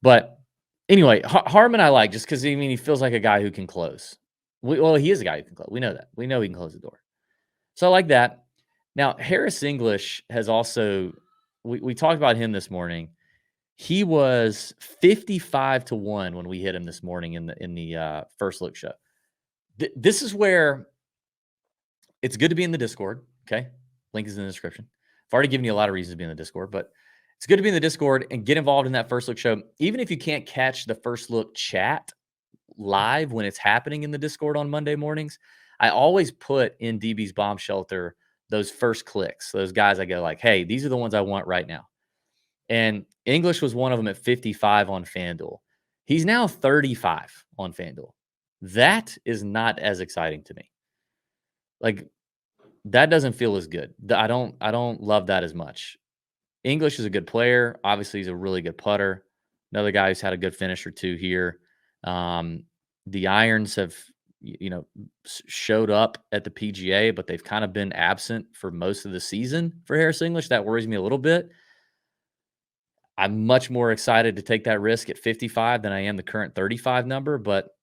But anyway, Harman I like just because, I mean, he feels like a guy who can close. Well, he is a guy who can close. We know that. We know he can close the door. So I like that. Now, Harris English has also, we talked about him this morning. He was 55-1 when we hit him this morning in the first look show. This is where it's good to be in the Discord. Okay. Link is in the description. I've already given you a lot of reasons to be in the Discord, but it's good to be in the Discord and get involved in that first look show. Even if you can't catch the first look chat live when it's happening in the Discord on Monday mornings, I always put in DB's Bomb Shelter those first clicks. Those guys I go like, hey, these are the ones I want right now. And English was one of them at 55 on FanDuel. He's now 35 on FanDuel. That is not as exciting to me. Like, that doesn't feel as good. I don't love that as much. English is a good player. Obviously, he's a really good putter. Another guy who's had a good finish or two here. The irons have, showed up at the PGA, but they've kind of been absent for most of the season for Harris English. That worries me a little bit. I'm much more excited to take that risk at 55 than I am the current 35 number. But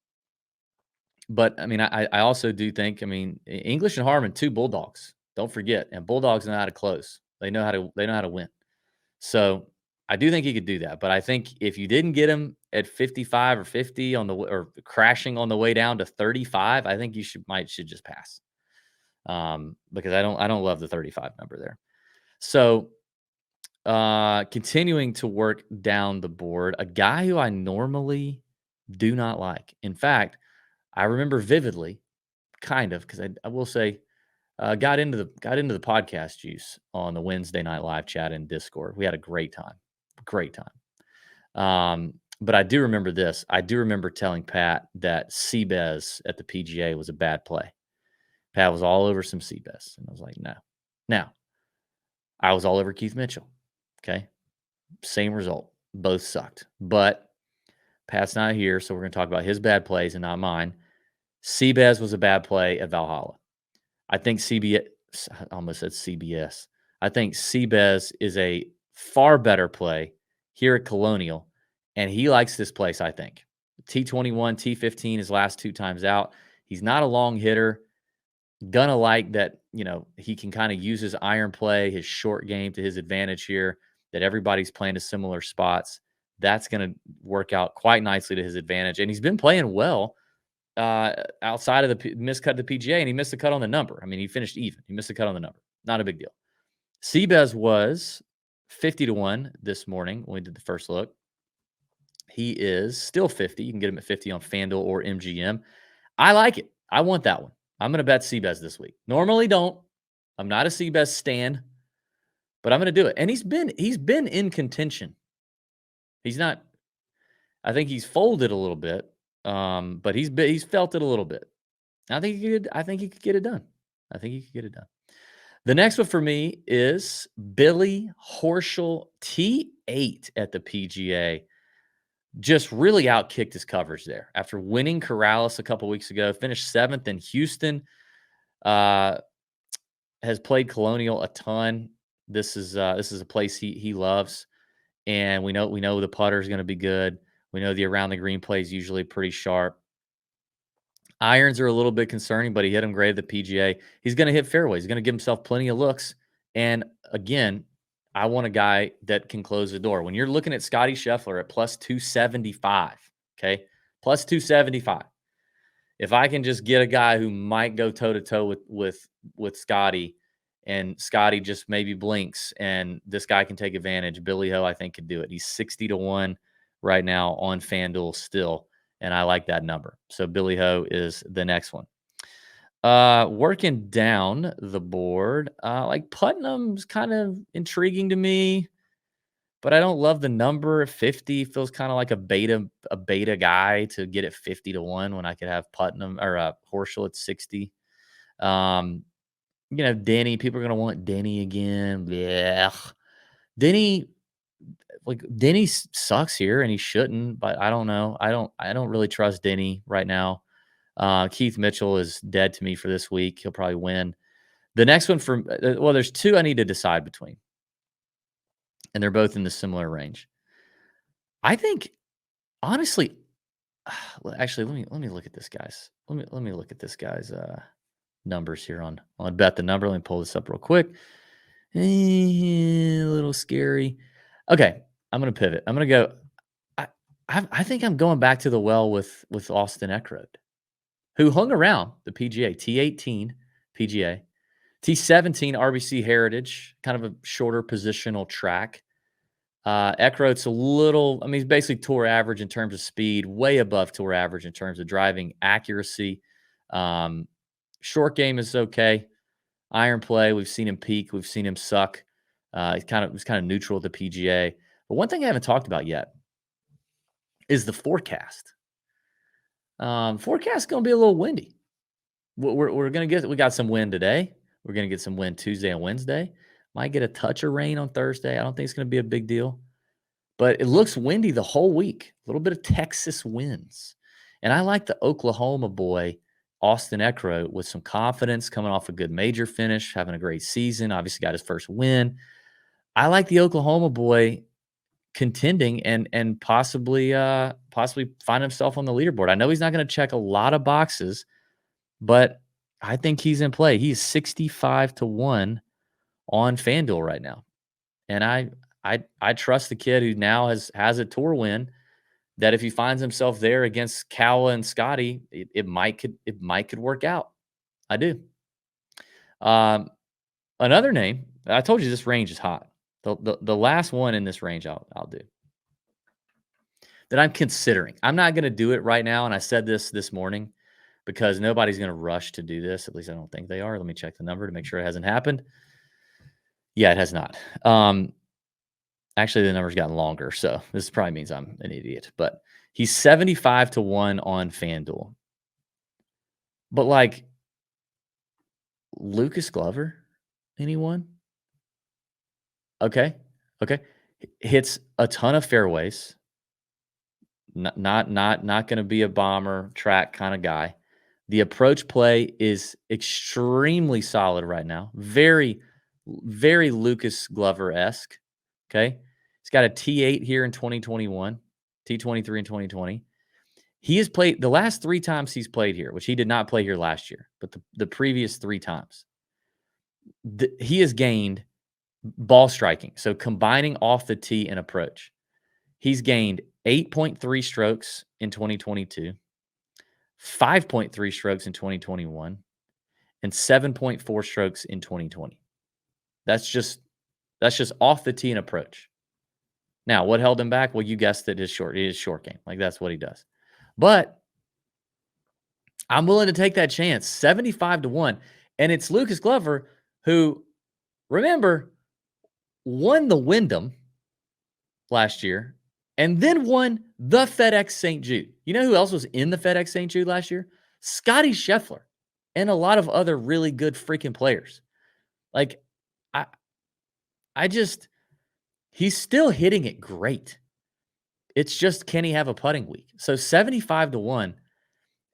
I mean, I also do think, I mean, English and Harman, two Bulldogs. Don't forget, and Bulldogs know how to close. They know how to win. So I do think he could do that. But I think if you didn't get him at 55 or 50 or crashing on the way down to 35, I think you should just pass. Because I don't love the 35 number there. So continuing to work down the board, a guy who I normally do not like. In fact, I remember vividly, kind of, because I will say, got into the podcast juice on the Wednesday night live chat in Discord. We had a great time. But I do remember this. I do remember telling Pat that Seabez at the PGA was a bad play. Pat was all over some Seabez, and I was like, no. Now, I was all over Keith Mitchell. Okay, same result. Both sucked. But Pat's not here, so we're going to talk about his bad plays and not mine. Seabez was a bad play at Valhalla. I think I almost said CBS. I think Seabez is a far better play here at Colonial, and he likes this place, I think. T21, T15 his last two times out. He's not a long hitter. Gonna like that, he can kind of use his iron play, his short game to his advantage here, that everybody's playing to similar spots. That's going to work out quite nicely to his advantage. And he's been playing well outside of the miscut of the PGA, and he missed the cut on the number. I mean, he finished even. He missed the cut on the number. Not a big deal. Seabez was 50-1 this morning when we did the first look. He is still 50. You can get him at 50 on FanDuel or MGM. I like it. I want that one. I'm going to bet Seabez this week. Normally don't. I'm not a Seabez stan, but I'm going to do it. And he's been in contention. He's not. I think he's folded a little bit, but he's felt it a little bit. I think he could get it done. The next one for me is Billy Horschel, T8 at the PGA. Just really outkicked his coverage there after winning Corrales a couple weeks ago. Finished 7th in Houston. Has played Colonial a ton. This is a place he loves, and we know the putter is going to be good. We know the around the green play is usually pretty sharp. Irons are a little bit concerning, but he hit them great at the PGA. He's going to hit fairways. He's going to give himself plenty of looks. And again, I want a guy that can close the door. When you're looking at Scotty Scheffler at plus 275, okay, plus 275. If I can just get a guy who might go toe to toe with Scotty, and Scotty just maybe blinks, and this guy can take advantage, Billy Ho, I think, could do it. He's 60-1 right now on FanDuel still, and I like that number. So Billy Ho is the next one. Working down the board, like Putnam's kind of intriguing to me, but I don't love the number at 50. Feels kind of like a beta guy to get at 50-1 when I could have Putnam or Horschel at 60. Denny, people are going to want Denny again. Yeah. Denny sucks here and he shouldn't, but I don't know. I don't really trust Denny right now. Keith Mitchell is dead to me for this week. He'll probably win. The next one there's two I need to decide between, and they're both in the similar range. I think, honestly, actually, let me look at this guy's. Let me look at this guy's numbers here on Bet the Number. Let me pull this up real quick. A little scary. Okay, I'm gonna pivot. I'm gonna go. I think I'm going back to the well with Austin Eckroat, who hung around the PGA T18 PGA. T17 RBC Heritage, kind of a shorter positional track. Eckroat's a little, he's basically tour average in terms of speed, way above tour average in terms of driving accuracy. Short game is okay. Iron play, we've seen him peak, we've seen him suck. It was kind of neutral at the PGA. But one thing I haven't talked about yet is the forecast. Forecast is going to be a little windy. We got some wind today. We're going to get some wind Tuesday and Wednesday. Might get a touch of rain on Thursday. I don't think it's going to be a big deal. But it looks windy the whole week. A little bit of Texas winds. And I like the Oklahoma boy, Austin Eckroat, with some confidence, coming off a good major finish, having a great season. Obviously got his first win. I like the Oklahoma boy contending and possibly find himself on the leaderboard. I know he's not going to check a lot of boxes, but I think he's in play. He's 65-1 on FanDuel right now. And I trust the kid who now has a tour win, that if he finds himself there against Kawa and Scotty, it might could work out. I do. Another name, I told you this range is hot. The last one in this range I'll do that I'm considering. I'm not going to do it right now, and I said this morning because nobody's going to rush to do this. At least I don't think they are. Let me check the number to make sure it hasn't happened. Yeah, it has not. Actually, the number's gotten longer, so this probably means I'm an idiot. But he's 75-1 on FanDuel. But like Lucas Glover, anyone? Okay. Hits a ton of fairways. Not going to be a bomber track kind of guy. The approach play is extremely solid right now. Very, very Lucas Glover-esque. Okay. He's got a T8 here in 2021, T23 in 2020. He has played the last 3 times he's played here, which he did not play here last year, but the previous 3 times. He has gained ball striking. So combining off the tee and approach, he's gained 8.3 strokes in 2022, 5.3 strokes in 2021, and 7.4 strokes in 2020. That's just off the tee and approach. Now, what held him back? Well, you guessed it, his short game. Like, that's what he does. But I'm willing to take that chance. 75-1. And it's Lucas Glover who, remember, won the Wyndham last year and then won the FedEx St. Jude. You know who else was in the FedEx St. Jude last year? Scotty Scheffler and a lot of other really good freaking players. Like, he's still hitting it great. It's just, can he have a putting week? So 75-1.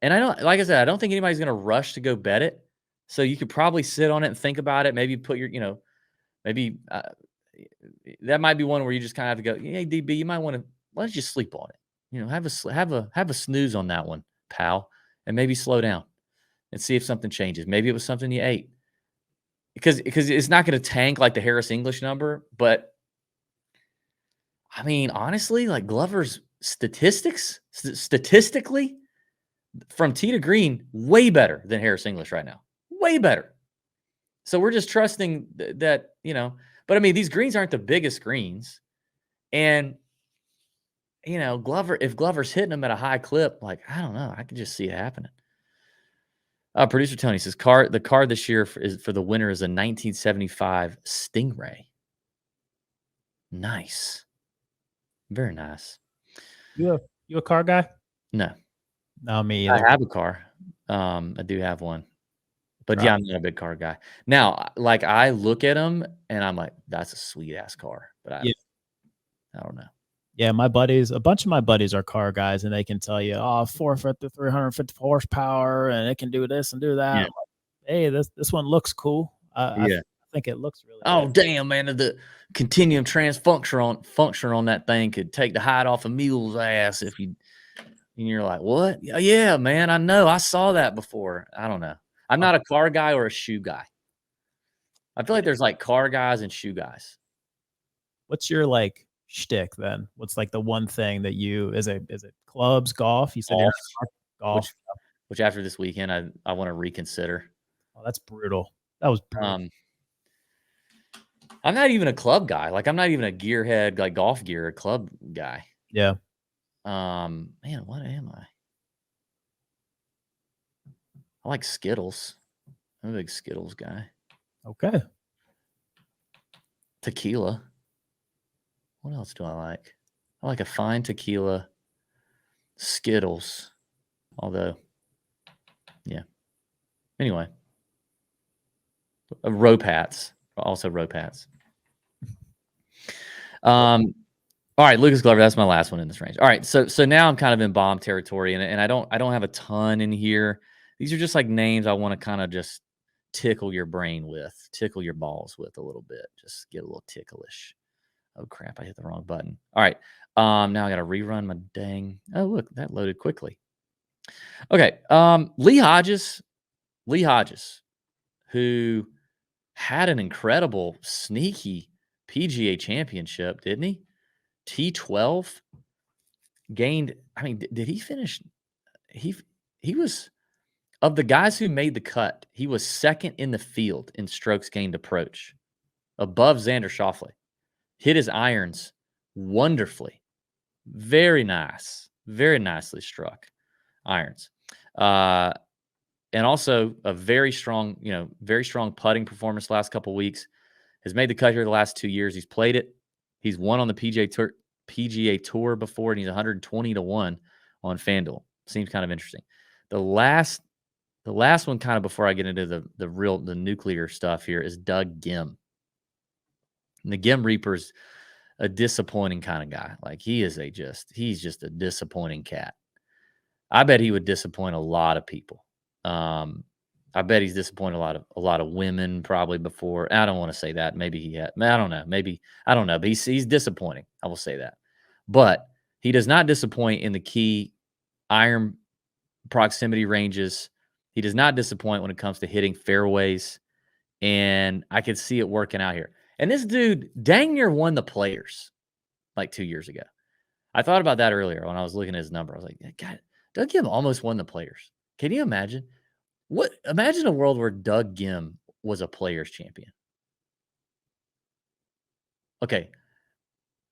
And like I said, I don't think anybody's going to rush to go bet it. So you could probably sit on it and think about it. Maybe put your, that might be one where you just kind of have to go, hey, DB, you might want to, let's just sleep on it. Have a snooze on that one, pal, and maybe slow down and see if something changes. Maybe it was something you ate. Because it's not going to tank like the Harris English number, but honestly, like Glover's statistically, from tee to green, way better than Harris English right now. Way better. So we're just trusting that, but these greens aren't the biggest greens. And, if Glover's hitting them at a high clip, like, I don't know, I can just see it happening. Producer Tony says, the car this year for the winner is a 1975 Stingray. Nice. Very nice. You a car guy? No, No, me I either. have a car. I do have one. But Right. yeah, I'm not a big car guy. Now, like I look at them and I'm like, that's a sweet ass car. But I don't know. Yeah, a bunch of my buddies are car guys, and they can tell you, oh, 450, 350 horsepower, and it can do this and do that. Yeah. Like, hey, this one looks cool. I think it looks really Oh, good. damn, man. The continuum functioner on that thing could take the hide off a mule's ass if you and you're like, what? Yeah, man, I know. I saw that before. I don't know. I'm not a car guy or a shoe guy. I feel like there's like car guys and shoe guys. What's your like shtick then? What's like the one thing that is it clubs, golf? You said you're golf. Which after this weekend, I want to reconsider. Oh, that's brutal. That was brutal. I'm not even a club guy. Like I'm not even a gearhead, like golf gear club guy. Yeah. Man, what am I? I like Skittles. I'm a big Skittles guy. Okay. Tequila. What else do I like? I like a fine tequila. Skittles. Although, yeah. Anyway. Rope hats. Also rope hats. All right, Lucas Glover, that's my last one in this range. All right, so now I'm kind of in bomb territory, and I don't have a ton in here. These are just like names I want to kind of just tickle your brain with, tickle your balls with a little bit, just get a little ticklish. Oh crap, I hit the wrong button. All right, now I got to rerun my dang. Oh look, that loaded quickly. Okay, Lee Hodges, who had an incredible sneaky PGA Championship, didn't he? T12 gained. I mean, did he finish? He was of the guys who made the cut. He was second in the field in strokes gained approach, above Xander Schauffele. Hit his irons wonderfully, very nice, very nicely struck irons, and also a very strong, very strong putting performance last couple weeks. Has made the cut here the last 2 years. He's played it. He's won on the PGA Tour before, and he's 120-1 on FanDuel. Seems kind of interesting. The last one, kind of before I get into the nuclear stuff here, is Doug Gim. And the Gim Reaper's a disappointing kind of guy. Like he's just a disappointing cat. I bet he would disappoint a lot of people. I bet he's disappointed a lot of women probably before. I don't want to say that. Maybe he had. I don't know. Maybe I don't know. But he's disappointing. I will say that. But he does not disappoint in the key iron proximity ranges. He does not disappoint when it comes to hitting fairways, and I could see it working out here. And this dude dang near won the Players like 2 years ago. I thought about that earlier when I was looking at his number. I was like, God, Doug Gim almost won the Players. Can you imagine? Imagine a world where Doug Gim was a Players champion. Okay.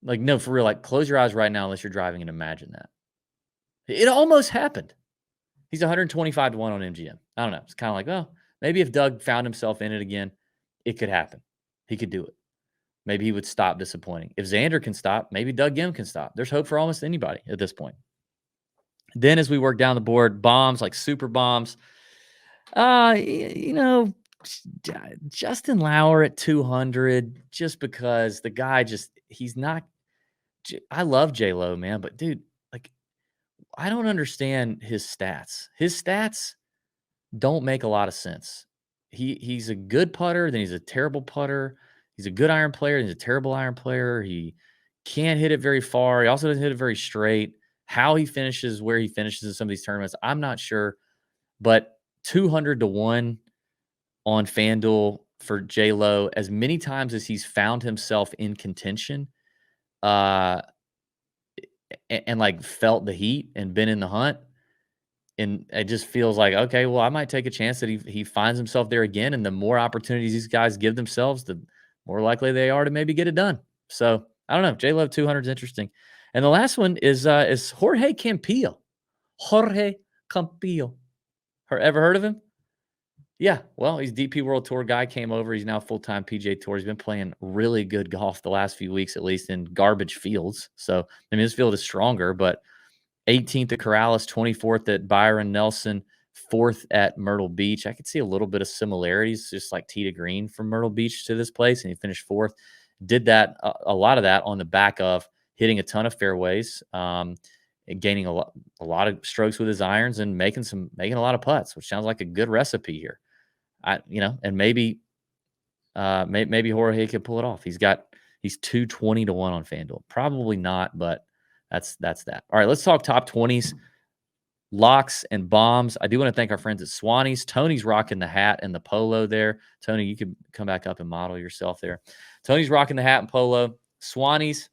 Like, no, for real. Like, close your eyes right now unless you're driving and imagine that. It almost happened. He's 125-1 on MGM. I don't know. It's kind of like, well, maybe if Doug found himself in it again, it could happen. He could do it. Maybe he would stop disappointing. If Xander can stop, maybe Doug Gim can stop. There's hope for almost anybody at this point. Then as we work down the board, bombs, like super bombs, Justin Lauer at 200, just because the guy he's not. I love J-Lo, man, but dude, like, I don't understand his stats. His stats don't make a lot of sense. He's a good putter, then he's a terrible putter. He's a good iron player, then he's a terrible iron player. He can't hit it very far. He also doesn't hit it very straight. How he finishes, where he finishes in some of these tournaments, I'm not sure. But 200-1 on FanDuel for J-Lo, as many times as he's found himself in contention, and like felt the heat and been in the hunt, and it just feels like, okay, well, I might take a chance that he finds himself there again, and the more opportunities these guys give themselves, the more likely they are to maybe get it done. So I don't know. J-Lo 200 is interesting. And the last one is Jorge Campillo. Ever heard of him? Yeah, well, he's DP World Tour guy, came over. He's now full-time PGA Tour. He's been playing really good golf the last few weeks, at least in garbage fields. So, I mean, this field is stronger, but 18th at Corrales, 24th at Byron Nelson, 4th at Myrtle Beach. I could see a little bit of similarities, just like tee to green from Myrtle Beach to this place, and he finished 4th. Did that, a lot of that on the back of hitting a ton of fairways, and gaining a lot of strokes with his irons and making a lot of putts, which sounds like a good recipe here. And maybe Jorge could pull it off. He's 220 to 1 on FanDuel. Probably not, but that's that. All right, let's talk top 20s, locks and bombs. I do want to thank our friends at Swannies. Tony's rocking the hat and the polo there. Tony, you can come back up and model yourself there. Tony's rocking the hat and polo. Swannies.co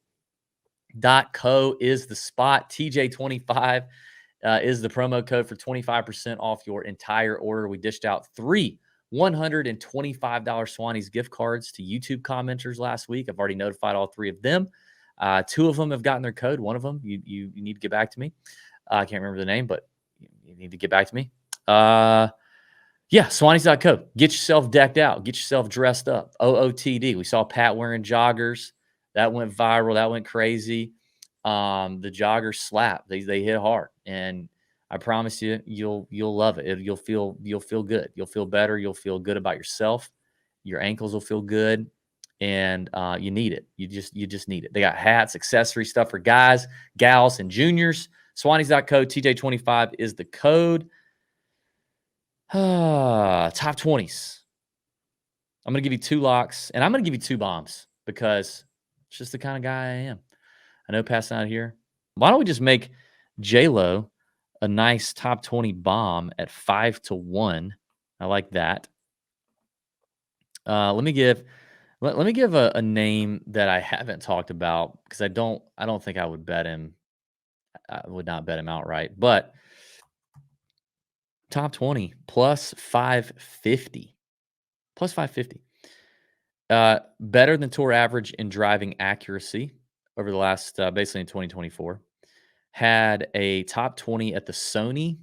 is the spot. TJ25 is the promo code for 25% off your entire order. We dished out 3 $125 Swannies gift cards to YouTube commenters last week. I've already notified all 3 of them. 2 of them have gotten their code. One of them, you need to get back to me. I can't remember the name, but you need to get back to me. Yeah, Swannies.co. Get yourself decked out. Get yourself dressed up. OOTD. We saw Pat wearing joggers. That went viral. That went crazy. The joggers slap. They hit hard. And I promise you, you'll love it. You'll feel good. You'll feel better. You'll feel good about yourself. Your ankles will feel good, and you need it. You just need it. They got hats, accessory stuff for guys, gals, and juniors. Swannies.co. TJ25 is the code. Top 20s. I'm going to give you 2 locks, and I'm going to give you 2 bombs because it's just the kind of guy I am. I know passing out here. Why don't we just make J-Lo a nice top 20 bomb at 5 to 1? I like that. Let me give a name that I haven't talked about because I don't think I would bet him. I would not bet him outright, but top 20 plus 550. Plus 550. Better than tour average in driving accuracy over the last, basically in 2024. Had a top 20 at the Sony,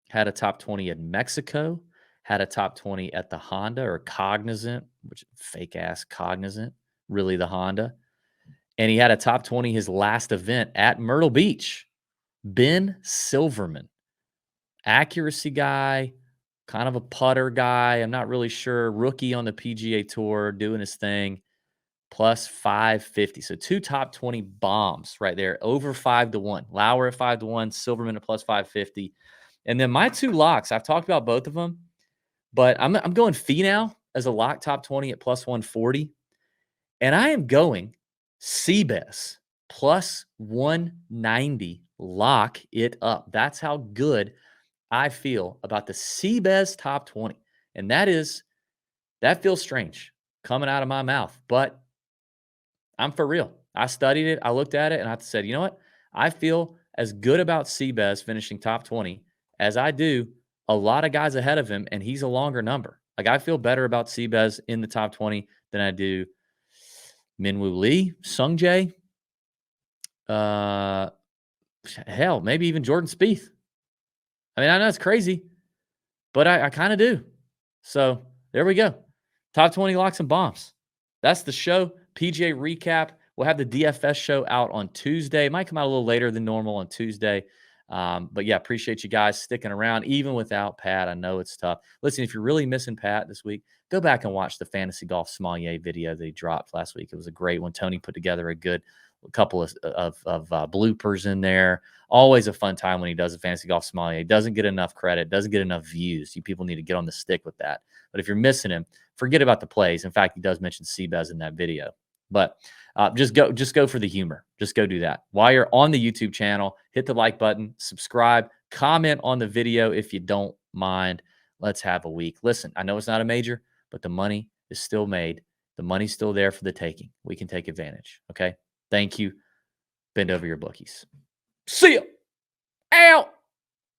had a top 20 at Mexico, had a top 20 at the Honda or Cognizant, which fake ass Cognizant, really the Honda. And he had a top 20 his last event at Myrtle Beach. Ben Silverman, accuracy guy, kind of a putter guy. I'm not really sure. Rookie on the PGA Tour, doing his thing. Plus 550. So 2 top 20 bombs right there, over 5 to 1. Lauer at 5 to 1, Silverman at plus 550. And then my 2 locks, I've talked about both of them, but I'm going Finau as a lock top 20 at plus 140. And I am going Seabass plus 190. Lock it up. That's how good I feel about the Seabass top 20. And that feels strange coming out of my mouth, but I'm for real. I studied it. I looked at it and I said, you know what? I feel as good about Seabass finishing top 20 as I do a lot of guys ahead of him, and he's a longer number. Like, I feel better about Seabass in the top 20 than I do Minwoo Lee, Sung Jae, hell, maybe even Jordan Spieth. I mean, I know it's crazy, but I kind of do. So there we go. Top 20 locks and bombs. That's the show. PGA Recap. We'll have the DFS show out on Tuesday. It might come out a little later than normal on Tuesday. But yeah, appreciate you guys sticking around, even without Pat. I know it's tough. Listen, if you're really missing Pat this week, go back and watch the Fantasy Golf Sommelier video that he dropped last week. It was a great one. Tony put together a good couple of bloopers in there. Always a fun time when he does a Fantasy Golf Sommelier. He doesn't get enough credit, doesn't get enough views. You people need to get on the stick with that. But if you're missing him, forget about the plays. In fact, he does mention Seabass in that video. But just go for the humor. Just go do that. While you're on the YouTube channel, hit the like button, subscribe, comment on the video if you don't mind. Let's have a week. Listen, I know it's not a major, but the money is still made. The money's still there for the taking. We can take advantage. Okay? Thank you. Bend over your bookies. See ya. Out.